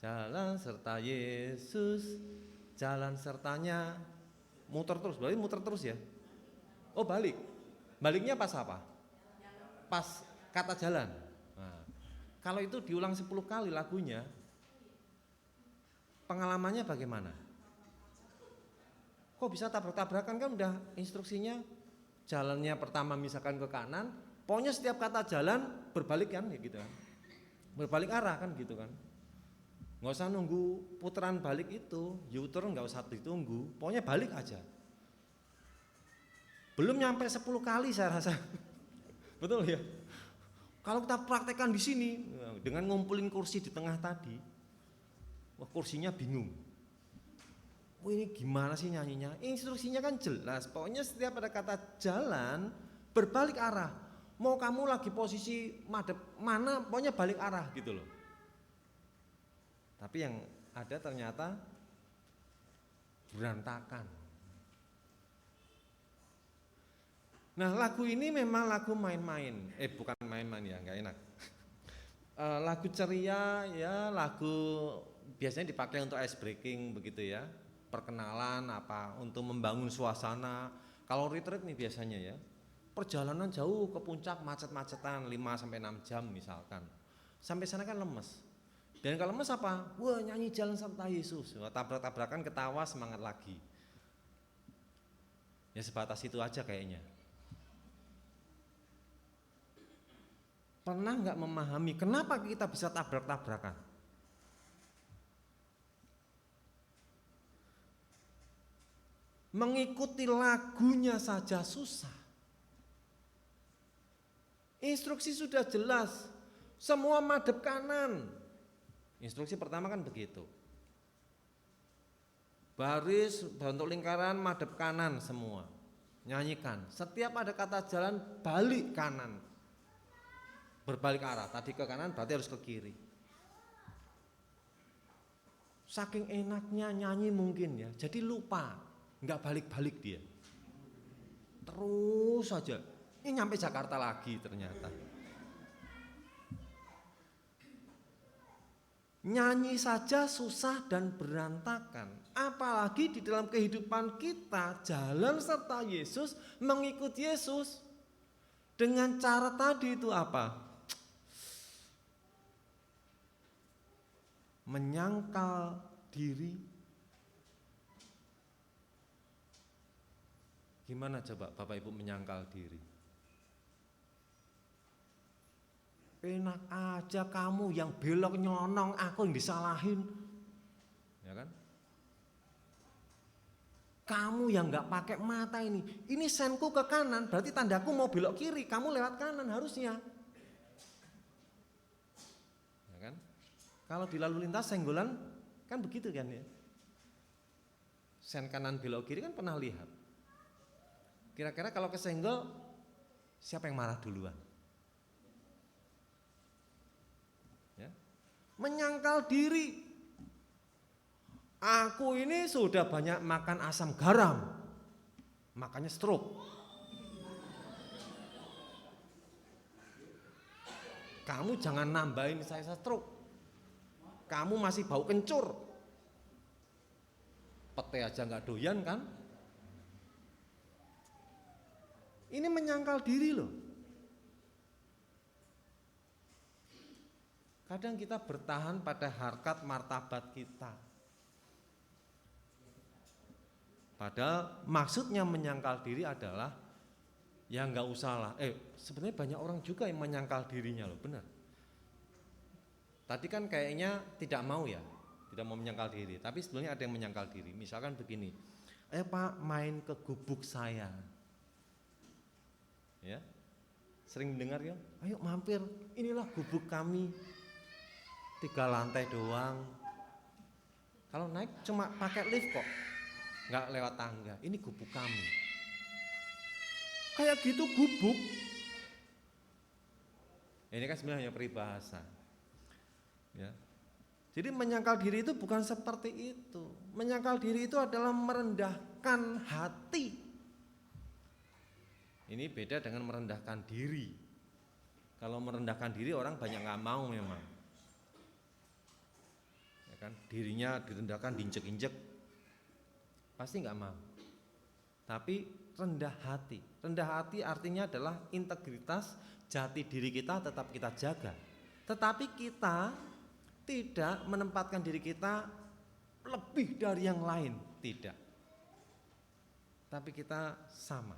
Jalan serta Yesus, jalan sertanya muter terus, berarti muter terus ya. Oh balik, baliknya pas apa? Pas kata jalan. Nah, kalau itu diulang 10 kali lagunya, pengalamannya bagaimana? Kok bisa tabrak-tabrakan, kan udah instruksinya jalannya pertama misalkan ke kanan, pokoknya setiap kata jalan berbalik kan gitu kan. Berbalik arah kan gitu kan. Nggak usah nunggu putaran balik itu, U-turn nggak usah ditunggu, pokoknya balik aja. Belum nyampe 10 kali saya rasa, betul ya. Kalau kita praktekkan di sini dengan ngumpulin kursi di tengah tadi, wah kursinya bingung. Wah ini gimana sih nyanyinya? Instruksinya kan jelas, pokoknya setiap ada kata jalan berbalik arah. Mau kamu lagi posisi madep mana, pokoknya balik arah gitu loh. Tapi yang ada ternyata berantakan. Nah lagu ini memang lagu main-main, bukan main-main ya, nggak enak. Lagu ceria ya, lagu biasanya dipakai untuk ice breaking begitu ya, perkenalan apa, untuk membangun suasana. Kalau retreat nih biasanya ya, perjalanan jauh ke puncak macet-macetan 5-6 jam misalkan, sampai sana kan lemes. Dan kalau lemes apa? Wah nyanyi jalan serta Yesus, tabrak-tabrakan, ketawa, semangat lagi. Ya sebatas itu aja kayaknya. Pernah nggak memahami kenapa kita bisa tabrak-tabrakan? Mengikuti lagunya saja susah. Instruksi sudah jelas, semua madep kanan. Instruksi pertama kan begitu. Baris bentuk lingkaran madep kanan semua. Nyanyikan. Setiap ada kata jalan balik kanan. Berbalik arah. Tadi ke kanan berarti harus ke kiri. Saking enaknya nyanyi mungkin ya. Jadi lupa. Enggak balik-balik dia. Terus saja. Ini nyampe Jakarta lagi ternyata. Nyanyi saja susah dan berantakan, apalagi di dalam kehidupan kita jalan serta Yesus, mengikuti Yesus dengan cara tadi itu apa? Menyangkal diri. Gimana coba Bapak Ibu menyangkal diri? Enak aja kamu yang belok nyelonong, aku yang disalahin, ya kan? Kamu yang nggak pakai mata ini senku ke kanan, berarti tandaku mau belok kiri, kamu lewat kanan harusnya, ya kan? Kalau di lalu lintas senggolan kan begitu kan ya? Sen kanan belok kiri kan pernah lihat. Kira-kira kalau kesenggol siapa yang marah duluan? Menyangkal diri. Aku ini sudah banyak makan asam garam, makanya stroke. Kamu jangan nambahin saya stroke. Kamu masih bau kencur. Pete aja nggak doyan kan? Ini menyangkal diri loh. Kadang kita bertahan pada harkat martabat kita. Padahal maksudnya menyangkal diri adalah ya nggak usah lah. Sebenarnya banyak orang juga yang menyangkal dirinya loh, benar. Tadi kan kayaknya tidak mau ya, tidak mau menyangkal diri. Tapi sebenarnya ada yang menyangkal diri. Misalkan begini, ayo Pak main ke gubuk saya. Ya, sering dengar ya, ayo mampir, inilah gubuk kami. 3 lantai doang. Kalau naik cuma pakai lift kok, nggak lewat tangga. Ini gubuk kami. Kayak gitu gubuk. Ini kan sebenarnya hanya peribahasa. Ya. Jadi menyangkal diri itu bukan seperti itu. Menyangkal diri itu adalah merendahkan hati. Ini beda dengan merendahkan diri. Kalau merendahkan diri orang banyak nggak mau memang. Ya kan, dirinya direndahkan, diinjek-injek, pasti nggak mau. Tapi rendah hati. Rendah hati artinya adalah integritas jati diri kita tetap kita jaga. Tetapi kita tidak menempatkan diri kita lebih dari yang lain, tidak. Tapi kita sama.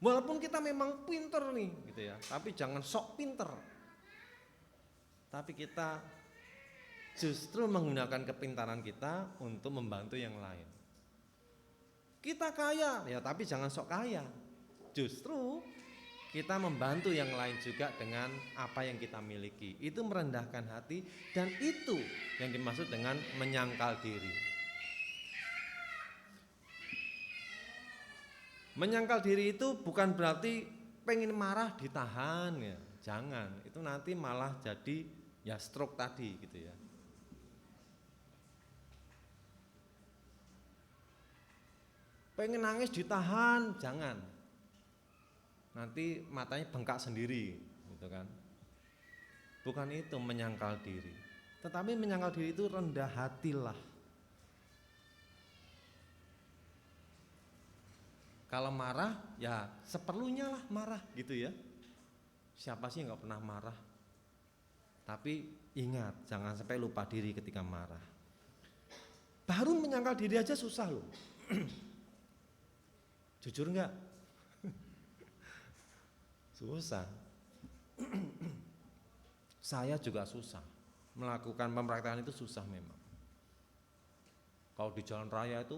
Walaupun kita memang pinter nih, gitu ya. Tapi jangan sok pinter. Tapi kita justru menggunakan kepintaran kita untuk membantu yang lain. Kita kaya, ya tapi jangan sok kaya. Justru kita membantu yang lain juga dengan apa yang kita miliki. Itu merendahkan hati dan itu yang dimaksud dengan menyangkal diri. Menyangkal diri itu bukan berarti pengen marah ditahan ya. Jangan, itu nanti malah jadi ya stroke tadi gitu ya. Pengen nangis ditahan, jangan. Nanti matanya bengkak sendiri, gitu kan. Bukan itu menyangkal diri. Tetapi menyangkal diri itu rendah hatilah. Kalau marah, ya seperlunya lah marah gitu ya. Siapa sih yang gak pernah marah? Tapi ingat, jangan sampai lupa diri ketika marah. Baru menyangkal diri aja susah loh. Jujur enggak? Susah. Saya juga susah. Melakukan pempraktekan itu susah memang. Kalau di jalan raya itu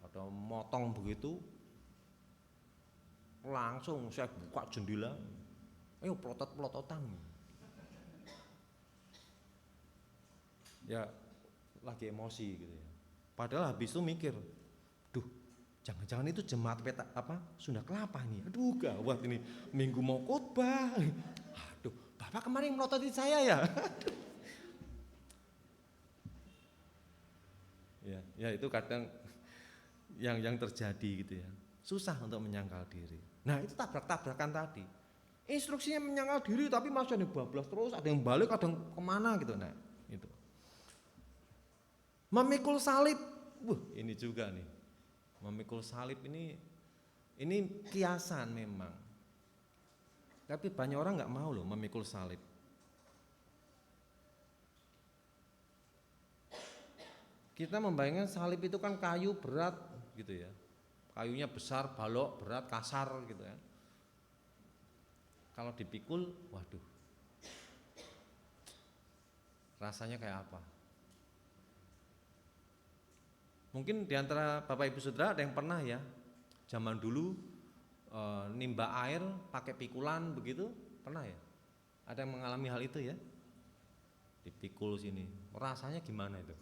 ada motong begitu, langsung saya buka jendela, ayo pelotot-pelototan. Ya lagi emosi gitu ya. Padahal habis itu mikir, duh, jangan-jangan itu jemaat Sunda Kelapa nih. Aduh gawat ini, minggu mau khotbah. Aduh, Bapak kemarin melototin saya ya. Ya itu kadang yang terjadi gitu ya. Susah untuk menyangkal diri. Nah itu tabrak-tabrakan tadi. Instruksinya menyangkal diri tapi masih ada yang bablas terus, ada yang balik, ada yang kemana gitu. Nah itu. Memikul salib, ini juga nih. Memikul salib ini kiasan memang. Tapi banyak orang nggak mau loh memikul salib. Kita membayangkan salib itu kan kayu berat gitu ya. Kayunya besar, balok, berat, kasar gitu ya. Kalau dipikul, waduh. Rasanya kayak apa? Mungkin diantara Bapak Ibu Saudara ada yang pernah ya, zaman dulu nimba air pakai pikulan begitu, pernah ya? Ada yang mengalami hal itu ya? Dipikul sini, rasanya gimana itu?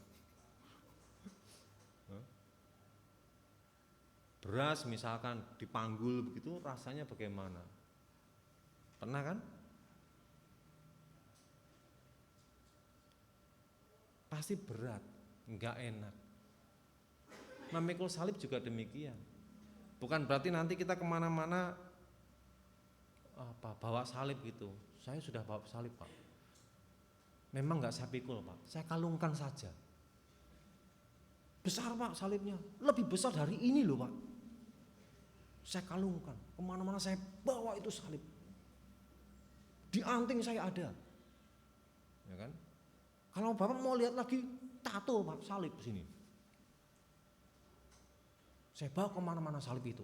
Beras misalkan dipanggul begitu, rasanya bagaimana? Pernah kan? Pasti berat, enggak enak. Memikul salib juga demikian. Bukan berarti nanti kita kemana-mana bawa salib gitu. Saya sudah bawa salib Pak. Memang nggak saya pikul Pak, saya kalungkan saja. Besar Pak salibnya, lebih besar dari ini loh Pak. Saya kalungkan, kemana-mana saya bawa itu salib. Di anting saya ada, ya kan? Kalau Bapak mau lihat lagi tato Pak salib sini. Saya bawa kemana-mana salib itu.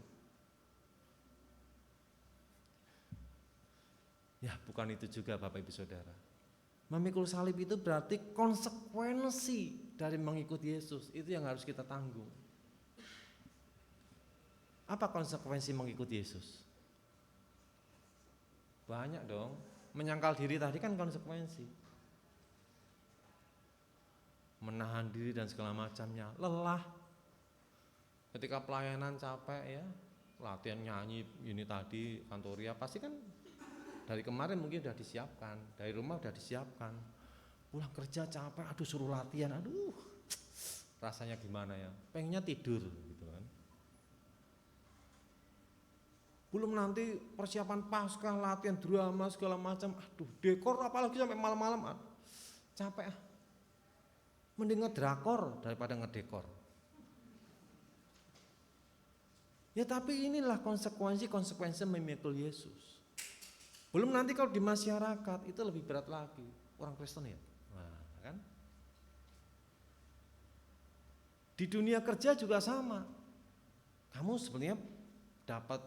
Ya bukan itu juga Bapak Ibu Saudara. Memikul salib itu berarti konsekuensi dari mengikuti Yesus. Itu yang harus kita tanggung. Apa konsekuensi mengikuti Yesus? Banyak dong. Menyangkal diri tadi kan konsekuensi. menahan diri dan segala macamnya, lelah. Ketika pelayanan capek ya, latihan nyanyi ini tadi, kantoria pasti kan dari kemarin mungkin sudah disiapkan, dari rumah sudah disiapkan. Pulang kerja capek, aduh suruh latihan, aduh rasanya gimana ya, pengennya tidur gitu kan. Belum nanti persiapan Paskah, latihan drama segala macam, aduh dekor apalagi sampai malam-malam, capek. Mending ngedrakor daripada ngedekor. Ya tapi inilah konsekuensi memikul Yesus. Belum nanti kalau di masyarakat itu lebih berat lagi, orang Kristen ya. Nah, kan? Di dunia kerja juga sama. Kamu sebenarnya dapat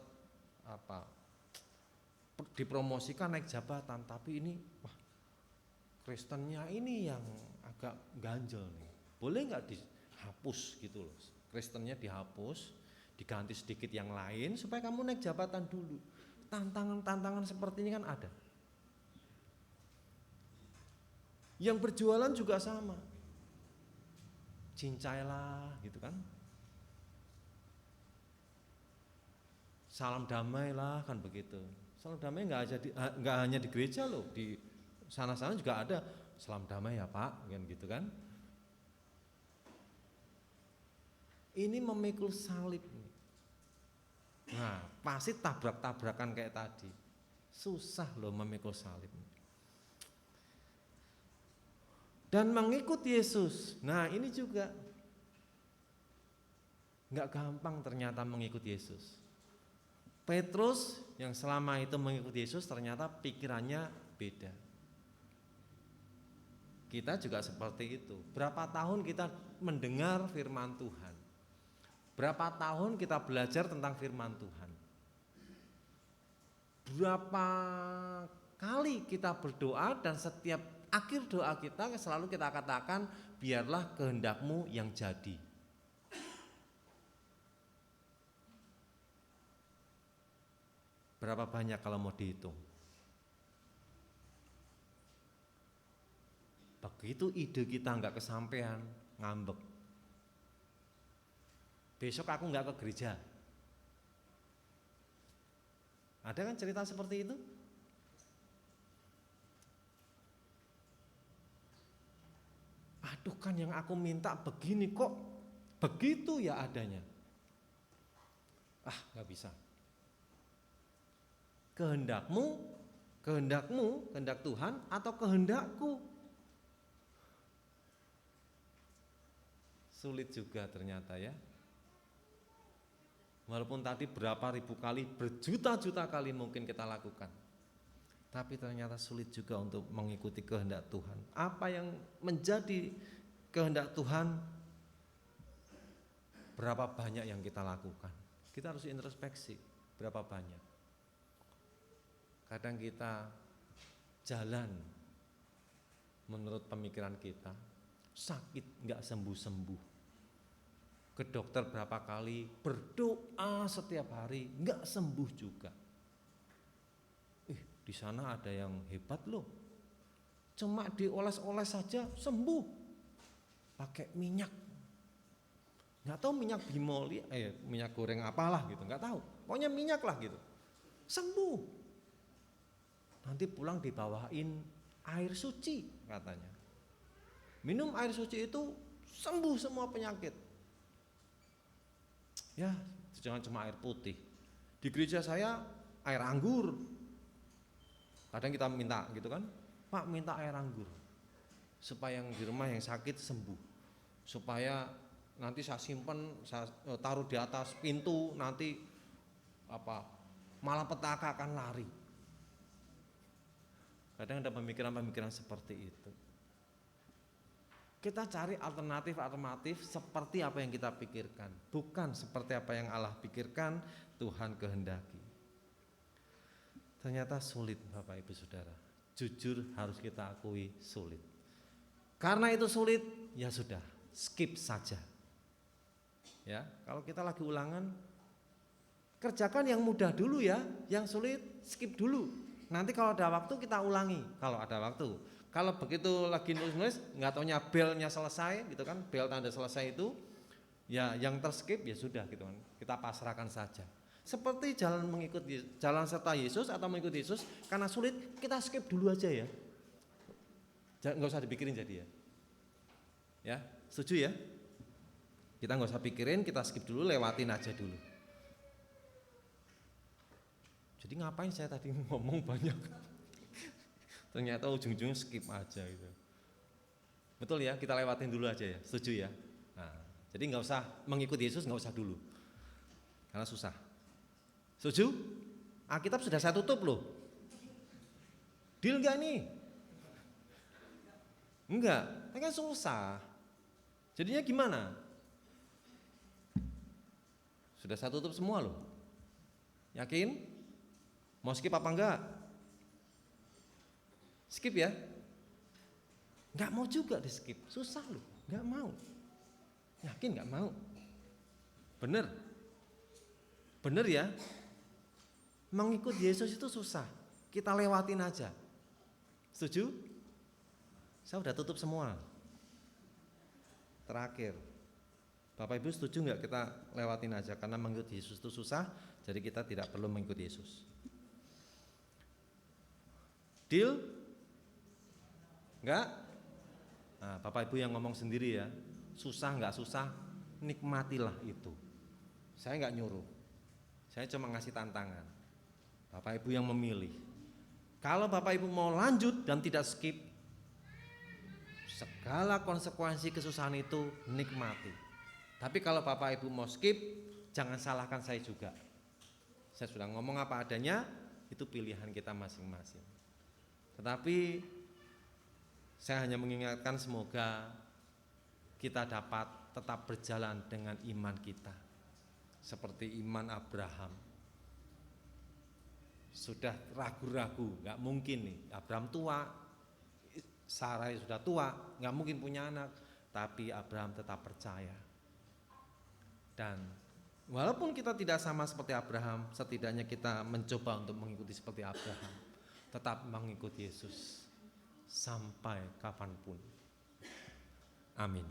dipromosikan naik jabatan, tapi ini wah, Kristennya ini yang agak ganjel nih. Boleh nggak dihapus gitu loh? Kristennya dihapus, diganti sedikit yang lain supaya kamu naik jabatan dulu. Tantangan-tantangan seperti ini kan ada. Yang berjualan juga sama. Cincailah gitu kan. Salam damai lah kan begitu. Salam damai nggak hanya di gereja loh, di sana-sana juga ada salam damai ya Pak, kan gitu kan. Ini memikul salib. Nah, pasti tabrak-tabrakan kayak tadi. Susah loh memikul salib. Dan mengikut Yesus. Nah, ini juga nggak gampang ternyata mengikut Yesus. Petrus yang selama itu mengikut Yesus ternyata pikirannya beda. Kita juga seperti itu. Berapa tahun kita mendengar firman Tuhan? Berapa tahun kita belajar tentang firman Tuhan? Berapa kali kita berdoa dan setiap akhir doa kita selalu kita katakan, biarlah kehendak-Mu yang jadi. Berapa banyak kalau mau dihitung? Begitu ide kita nggak kesampaian, ngambek. Besok aku nggak ke gereja. Ada kan cerita seperti itu? Aduh kan yang aku minta begini kok begitu ya adanya. Nggak bisa. Kehendakmu, kehendak Tuhan atau kehendakku? Sulit juga ternyata ya. Walaupun tadi berapa ribu kali, berjuta-juta kali mungkin kita lakukan, tapi ternyata sulit juga untuk mengikuti kehendak Tuhan. Apa yang menjadi kehendak Tuhan, berapa banyak yang kita lakukan? Kita harus introspeksi, berapa banyak. Kadang kita jalan menurut pemikiran kita, sakit nggak sembuh-sembuh. Ke dokter berapa kali, berdoa setiap hari, nggak sembuh juga. Di sana ada yang hebat loh, cuma dioles-oles saja sembuh, pakai minyak, nggak tahu minyak bimoli, minyak goreng apalah gitu, nggak tahu, pokoknya minyak lah gitu, sembuh. Nanti pulang dibawain air suci katanya, minum air suci itu sembuh semua penyakit. Ya, jangan cuma air putih. Di gereja saya air anggur. Kadang kita minta gitu kan, Pak minta air anggur supaya yang di rumah yang sakit sembuh. Supaya nanti saya simpen, saya taruh di atas pintu, nanti malapetaka akan lari. Kadang ada pemikiran-pemikiran seperti itu. Kita cari alternatif seperti apa yang kita pikirkan, bukan seperti apa yang Allah pikirkan, Tuhan kehendaki. Ternyata sulit Bapak Ibu Saudara, jujur harus kita akui sulit. Karena itu sulit, ya sudah, skip saja. Ya, kalau kita lagi ulangan, kerjakan yang mudah dulu ya, yang sulit skip dulu. Nanti kalau ada waktu kita ulangi, kalau ada waktu. Kalau begitu lagi nulis nggak taunya belnya selesai gitu kan, bel tanda selesai itu ya yang terskip ya sudah gitu kan, kita pasrahkan saja. Seperti jalan serta Yesus atau mengikuti Yesus, karena sulit kita skip dulu aja ya, nggak usah dipikirin jadi ya, setuju ya? Kita nggak usah pikirin, kita skip dulu, lewatin aja dulu. Jadi ngapain saya tadi ngomong banyak? Ternyata ujung-ujungnya skip aja gitu. Betul ya, kita lewatin dulu aja ya, setuju ya? Nah, jadi nggak usah mengikuti Yesus, nggak usah dulu, karena susah. Setuju? Alkitab sudah saya tutup loh. Deal nggak nih? Enggak, ini kan susah. Jadinya gimana? Sudah saya tutup semua loh. Yakin? Mau skip apa enggak? Skip ya? Enggak mau juga di skip, susah loh, enggak mau. Yakin enggak mau? Bener? Bener ya? Mengikut Yesus itu susah, kita lewatin aja. Setuju? Saya udah tutup semua. Terakhir, Bapak Ibu setuju enggak kita lewatin aja, karena mengikut Yesus itu susah, jadi kita tidak perlu mengikut Yesus. Deal? Enggak? Nah, Bapak Ibu yang ngomong sendiri ya, susah enggak susah, nikmatilah itu. Saya enggak nyuruh, saya cuma ngasih tantangan. Bapak Ibu yang memilih. Kalau Bapak Ibu mau lanjut dan tidak skip, segala konsekuensi kesusahan itu nikmati. Tapi kalau Bapak Ibu mau skip, jangan salahkan saya juga. Saya sudah ngomong apa adanya, itu pilihan kita masing-masing. Tetapi saya hanya mengingatkan semoga kita dapat tetap berjalan dengan iman kita. Seperti iman Abraham. Sudah ragu-ragu, gak mungkin nih, Abraham tua, Sarai sudah tua, gak mungkin punya anak. Tapi Abraham tetap percaya. Dan walaupun kita tidak sama seperti Abraham, setidaknya kita mencoba untuk mengikuti seperti Abraham. Tetap mengikuti Yesus sampai kapanpun. Amin.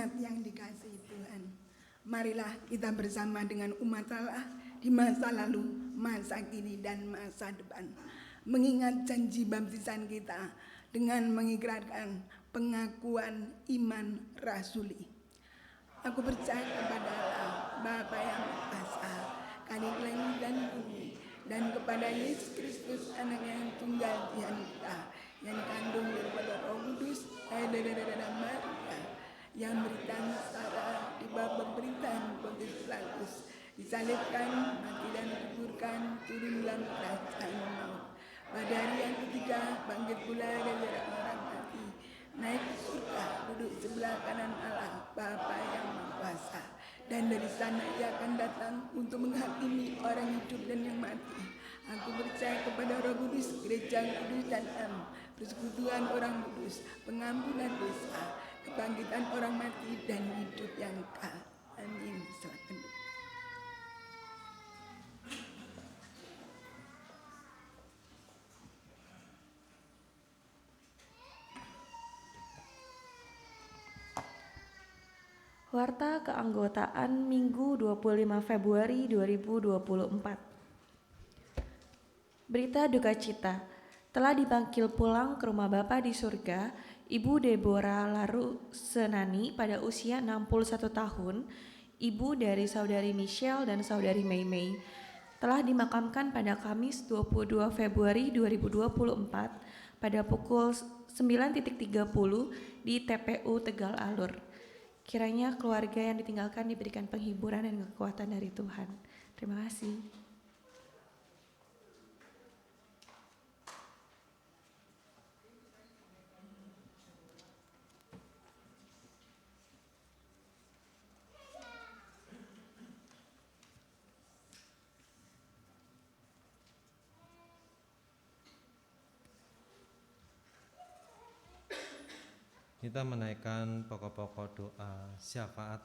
Jemaat yang dikasihi Tuhan, marilah kita bersama dengan umat Allah di masa lalu, masa kini, dan masa depan, mengingat janji baptisan kita dengan mengikrarkan pengakuan iman rasuli. Aku percaya kepada Allah, Bapa yang Esa, Khalik langit dan bumi, dan kepada Yesus Kristus, Anak yang tunggal Tuhan kita, yang dikandung daripada Roh Kudus, dari Maria, yang beritan secara di bawah pemerintahan Pontius Pilatus, disalibkan, mati dan dikuburkan, turun dalam kerajaan maut. Pada hari yang ketiga bangkit pula dari orang mati, naik ke surga, duduk sebelah kanan Allah Bapa yang Maha Kuasa, dan dari sana ia akan datang untuk menghakimi orang hidup dan yang mati. Aku percaya kepada Roh Kudus, Gereja Kudus dan Am, persekutuan orang kudus, pengampunan dosa, kebangkitan orang mati, dan hidup yang kekal. Amin. Silakan. Warta keanggotaan Minggu 25 Februari 2024. Berita duka cita, telah dipanggil pulang ke rumah Bapa di surga, Ibu Deborah Laru Senani pada usia 61 tahun, ibu dari saudari Michelle dan saudari Mei Mei, telah dimakamkan pada Kamis 22 Februari 2024 pada pukul 9.30 di TPU Tegal Alur. Kiranya keluarga yang ditinggalkan diberikan penghiburan dan kekuatan dari Tuhan. Terima kasih. Kita menaikkan pokok-pokok doa syafaat.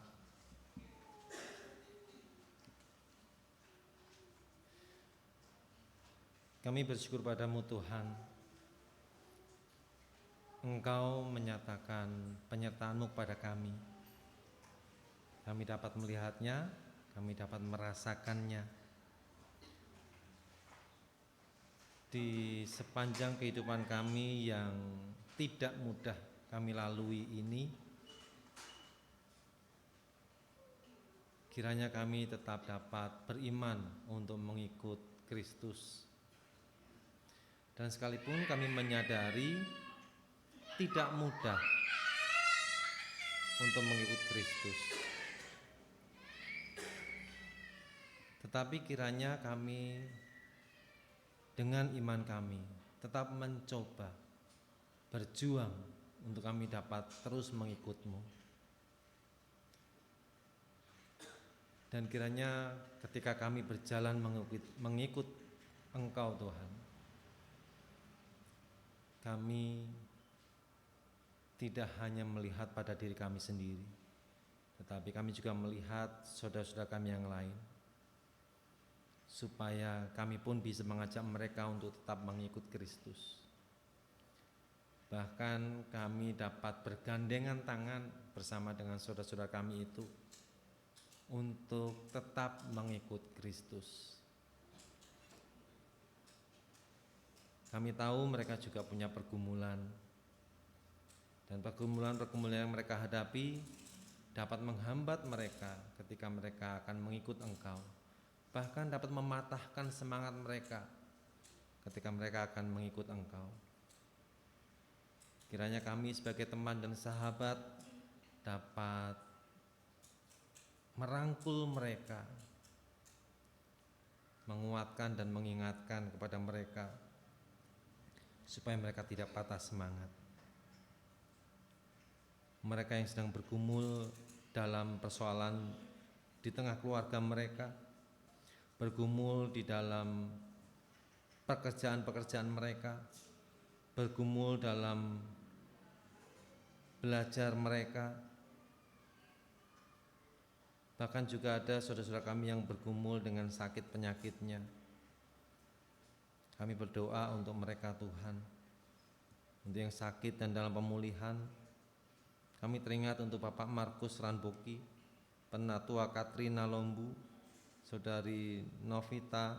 Kami bersyukur padamu Tuhan, Engkau menyatakan penyertaan-Mu kepada kami. Kami dapat melihatnya, kami dapat merasakannya. Di sepanjang kehidupan kami yang tidak mudah kami lalui ini, kiranya kami tetap dapat beriman untuk mengikut Kristus. Dan sekalipun kami menyadari tidak mudah untuk mengikut Kristus, tetapi kiranya kami dengan iman kami tetap mencoba berjuang untuk kami dapat terus mengikut-Mu. Dan kiranya ketika kami berjalan mengikut Engkau Tuhan, kami tidak hanya melihat pada diri kami sendiri, tetapi kami juga melihat saudara-saudara kami yang lain, supaya kami pun bisa mengajak mereka untuk tetap mengikut Kristus. Bahkan kami dapat bergandengan tangan bersama dengan saudara-saudara kami itu untuk tetap mengikut Kristus. Kami tahu mereka juga punya pergumulan, dan pergumulan-pergumulan yang mereka hadapi dapat menghambat mereka ketika mereka akan mengikut Engkau, bahkan dapat mematahkan semangat mereka ketika mereka akan mengikut Engkau. Kiranya kami sebagai teman dan sahabat dapat merangkul mereka, menguatkan dan mengingatkan kepada mereka supaya mereka tidak patah semangat. Mereka yang sedang bergumul dalam persoalan di tengah keluarga mereka, bergumul di dalam pekerjaan-pekerjaan mereka, bergumul dalam belajar mereka, bahkan juga ada saudara-saudara kami yang bergumul dengan sakit penyakitnya. Kami berdoa untuk mereka Tuhan, untuk yang sakit dan dalam pemulihan. Kami teringat untuk Bapak Markus Ranboki, Penatua Katrina Lombu, Saudari Novita,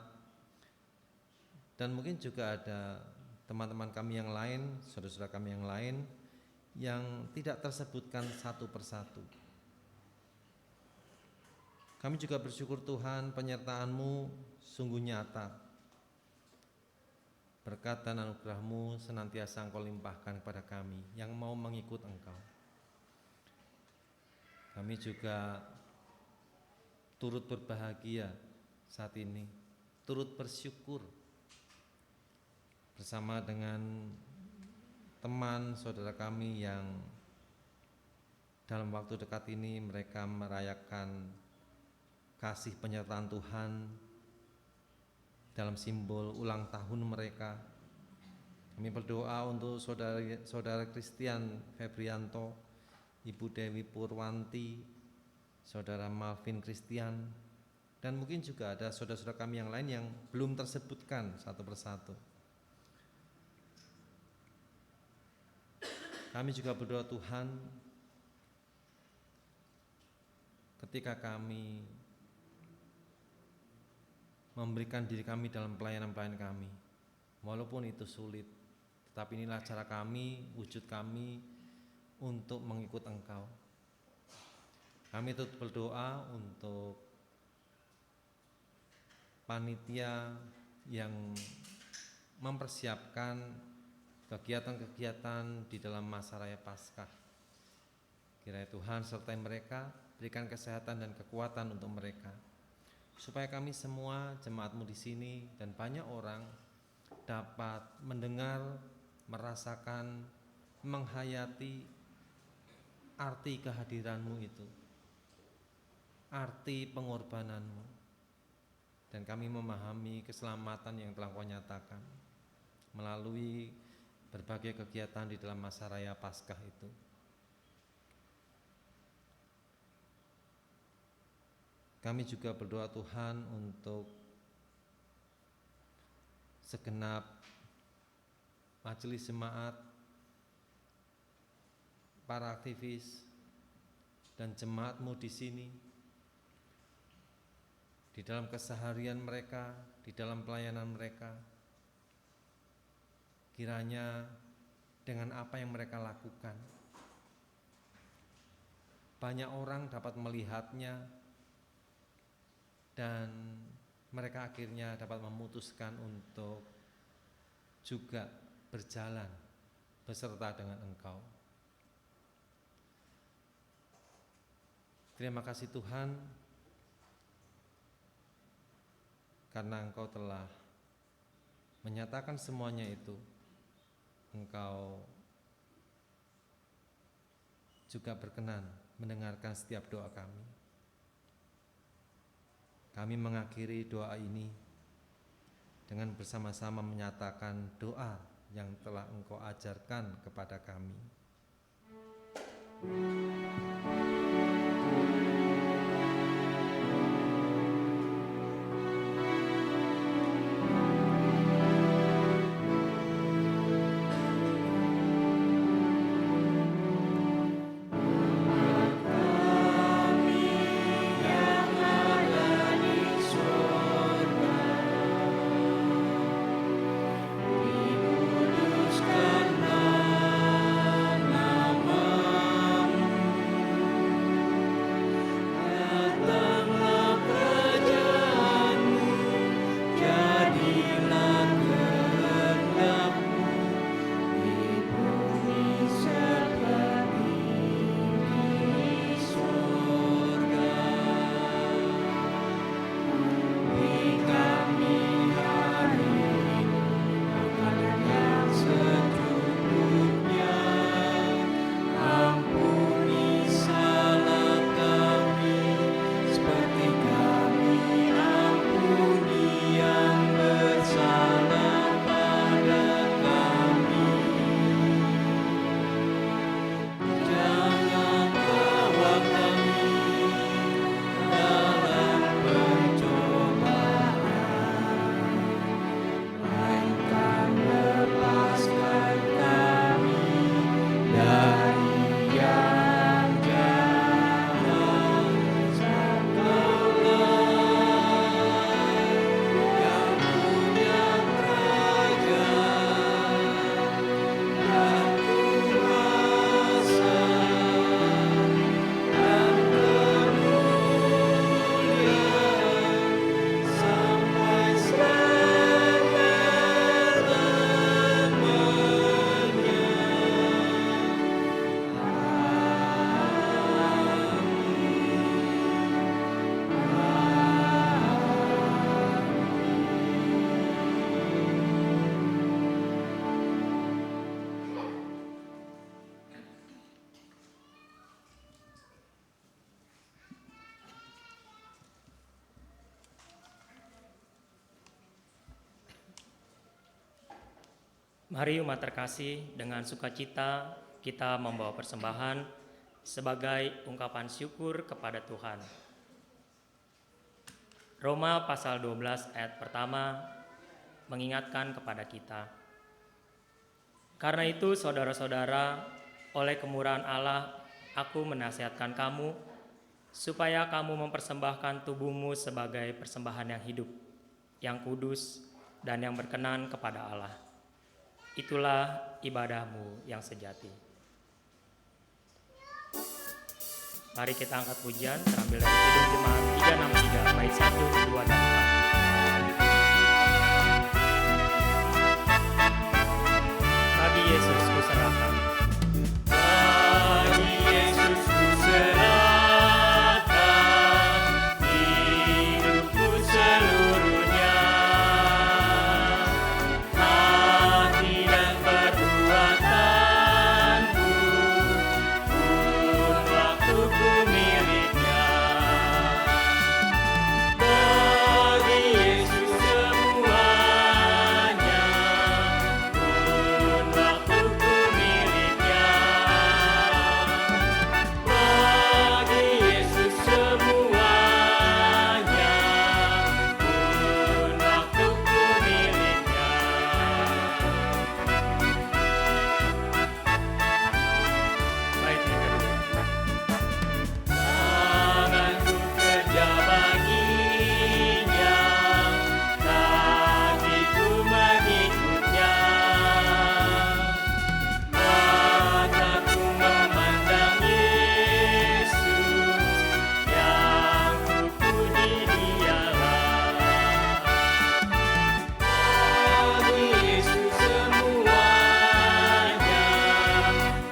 dan mungkin juga ada teman-teman kami yang lain, saudara-saudara kami yang lain yang tidak tersebutkan satu persatu. Kami juga bersyukur Tuhan, penyertaan-Mu sungguh nyata. Berkat dan anugerah-Mu senantiasa Engkau limpahkan kepada kami yang mau mengikut Engkau. Kami juga turut berbahagia saat ini, turut bersyukur bersama dengan teman saudara kami yang dalam waktu dekat ini mereka merayakan kasih penyertaan Tuhan dalam simbol ulang tahun mereka. Kami berdoa untuk saudara Christian Febrianto, Ibu Dewi Purwanti, Saudara Malvin Christian, dan mungkin juga ada saudara-saudara kami yang lain yang belum tersebutkan satu persatu. Kami juga berdoa Tuhan, ketika kami memberikan diri kami dalam pelayanan-pelayanan kami, walaupun itu sulit, tetapi inilah cara kami, wujud kami untuk mengikut Engkau. Kami turut berdoa untuk panitia yang mempersiapkan kegiatan-kegiatan di dalam masa raya Paskah. Kiranya Tuhan sertai mereka, berikan kesehatan dan kekuatan untuk mereka, supaya kami semua jemaat-Mu di sini dan banyak orang dapat mendengar, merasakan, menghayati arti kehadiran-Mu itu, arti pengorbanan-Mu, dan kami memahami keselamatan yang telah Kau nyatakan melalui berbagai kegiatan di dalam masa raya Paskah itu. Kami juga berdoa Tuhan untuk segenap majelis jemaat, para aktivis dan jemaat-Mu di sini, di dalam keseharian mereka, di dalam pelayanan mereka. Kiranya dengan apa yang mereka lakukan, banyak orang dapat melihatnya dan mereka akhirnya dapat memutuskan untuk juga berjalan beserta dengan Engkau. Terima kasih Tuhan, karena Engkau telah menyatakan semuanya itu. Engkau juga berkenan mendengarkan setiap doa kami. Kami mengakhiri doa ini dengan bersama-sama menyatakan doa yang telah Engkau ajarkan kepada kami. Mari umat terkasih, dengan sukacita kita membawa persembahan sebagai ungkapan syukur kepada Tuhan. Roma pasal 12 ayat pertama mengingatkan kepada kita. Karena itu saudara-saudara, oleh kemurahan Allah, aku menasihatkan kamu supaya kamu mempersembahkan tubuhmu sebagai persembahan yang hidup, yang kudus, dan yang berkenan kepada Allah. Itulah ibadahmu yang sejati. Mari kita angkat pujian terambil dari Kidung Jemaat 363 bait 1, 2, dan 4. Bagi Yesus kuserahkan. Bagi Yesus kuserahkan hidupku seluruhnya, hati dan perbuatanku pun waktuku miliknya. Bagi Yesus semuanya pun waktuku miliknya. Bagi Yesus semuanya pun waktuku miliknya. Bait yang kedua. Tanganku kerja baginya, kakiku mengikutnya, mataku memandang Yesus, yang kupuji Dialah. Bagi Yesus semuanya,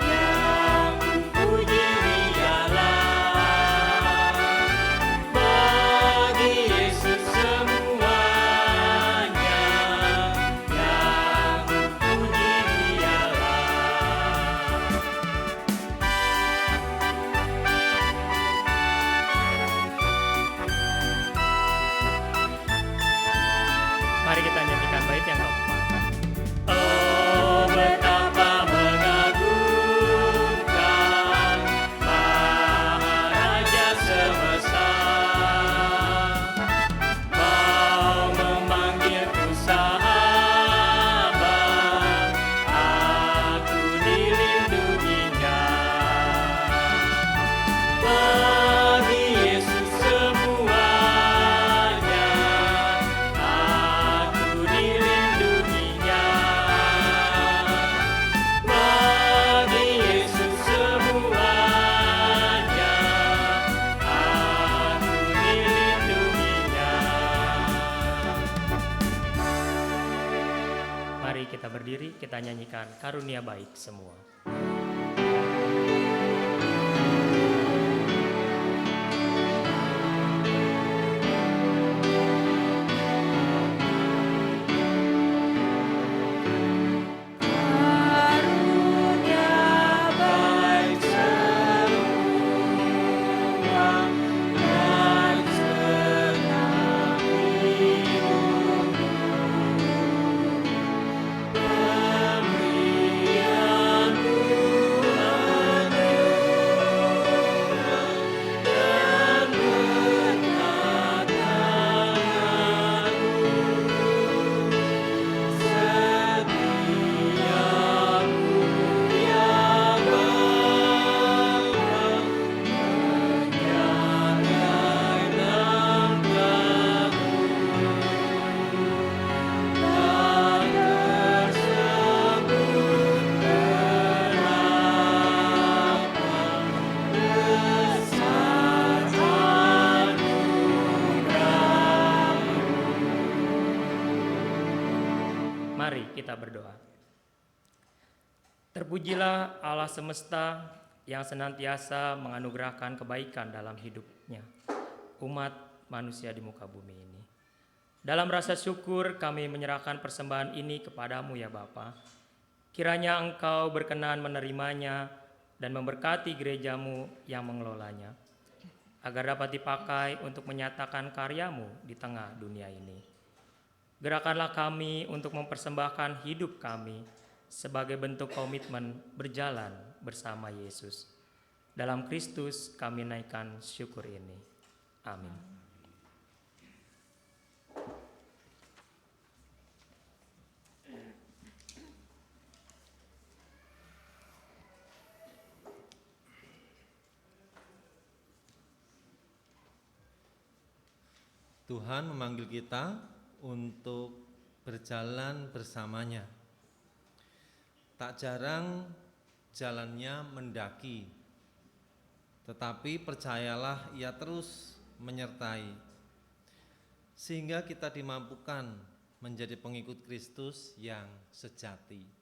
yang kupuji Dialah. Bagi Yesus semuanya, yang kupuji Mari kita nyanyikan bait yang keempat. Oh, betapa mengagumkan Maharaja semesta, mau memanggilku sahabat, aku dilindunginya. Bagi Yesus semuanya, aku dilindunginya. Bagi Yesus semuanya, aku dilindunginya. Mari kita berdiri, kita nyanyikan karunia baik semua. Baik semua dan senang hidupku, pemberian Tuhan dan berkat tanganmu, setiamu yang bangga menyertai langkahku, tak tersebut berapa besar anugerahmu. Mari kita berdoa. Terpujilah Allah semesta yang senantiasa menganugerahkan kebaikan dalam hidupnya umat manusia di muka bumi ini. Dalam rasa syukur kami menyerahkan persembahan ini kepadamu ya Bapa. Kiranya Engkau berkenan menerimanya dan memberkati gerejamu yang mengelolanya, agar dapat dipakai untuk menyatakan karyamu di tengah dunia ini. Gerakanlah kami untuk mempersembahkan hidup kami sebagai bentuk komitmen berjalan bersama Yesus. Dalam Kristus kami naikkan syukur ini. Amin. Tuhan memanggil kita untuk berjalan bersamanya. Tak jarang jalannya mendaki, tetapi percayalah Ia terus menyertai, sehingga kita dimampukan menjadi pengikut Kristus yang sejati.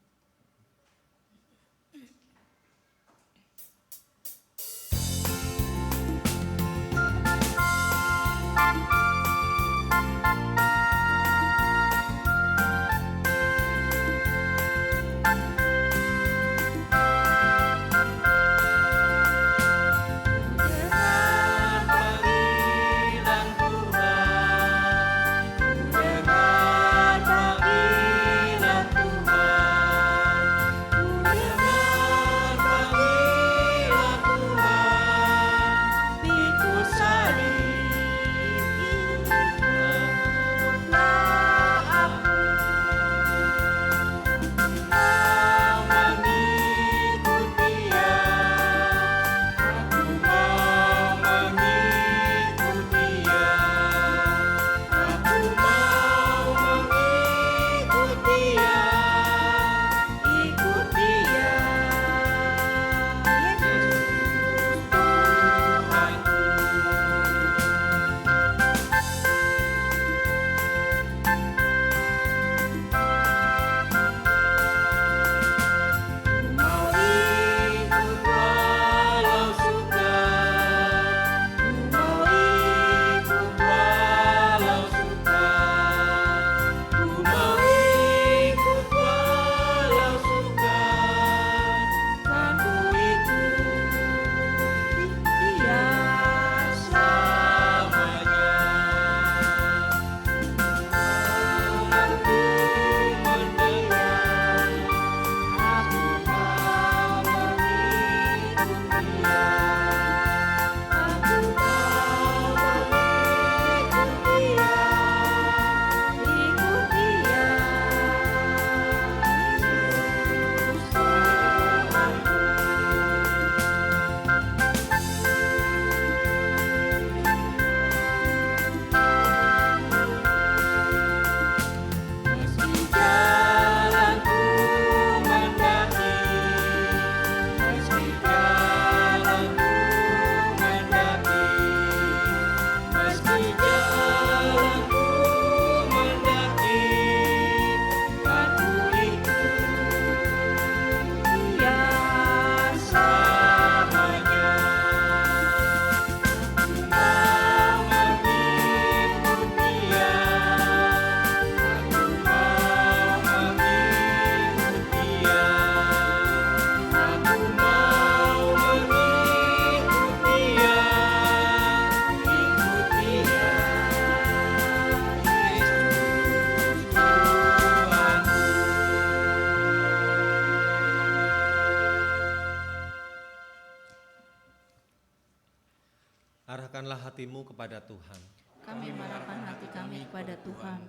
Arahkanlah hatimu kepada Tuhan. Kami mengarahkan hati kami kepada Tuhan.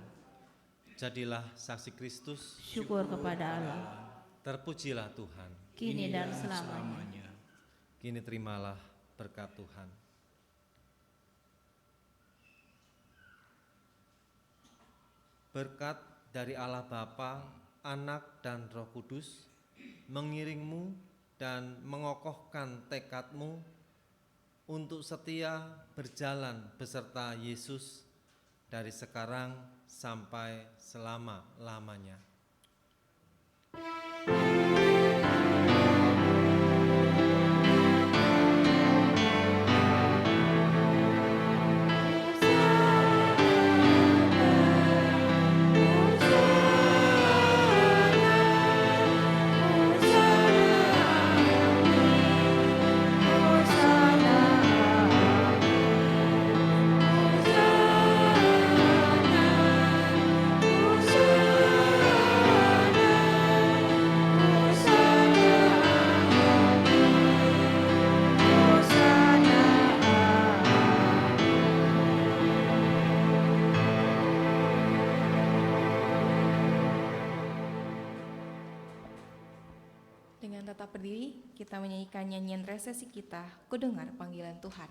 Jadilah saksi Kristus. Syukur kepada Allah. Terpujilah Tuhan. Kini dan selamanya. Kini terimalah berkat Tuhan. Berkat dari Allah Bapa, Anak dan Roh Kudus mengiringmu dan mengokohkan tekadmu untuk setia berjalan beserta Yesus dari sekarang sampai selama-lamanya. Silakan tetap berdiri, kita menyanyikan nyanyian resesi kita, Ku Dengar Panggilan Tuhan.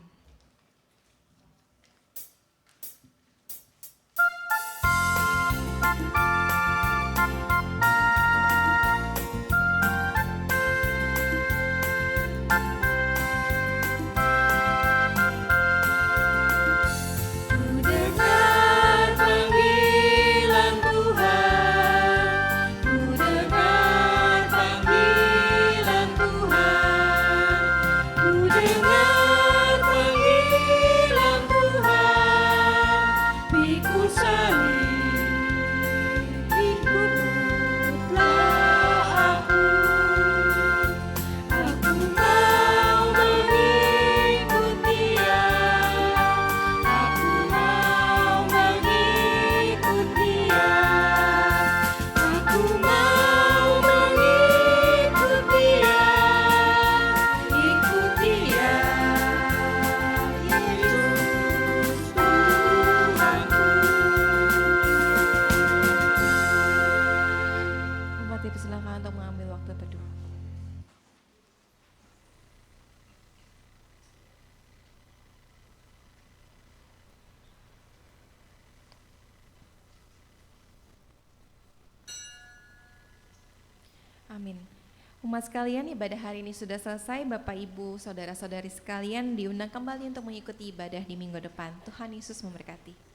Dipersilakan untuk mengambil waktu teduh. Amin. Umat sekalian, ibadah hari ini sudah selesai. Bapak, Ibu, saudara-saudari sekalian diundang kembali untuk mengikuti ibadah di minggu depan. Tuhan Yesus memberkati.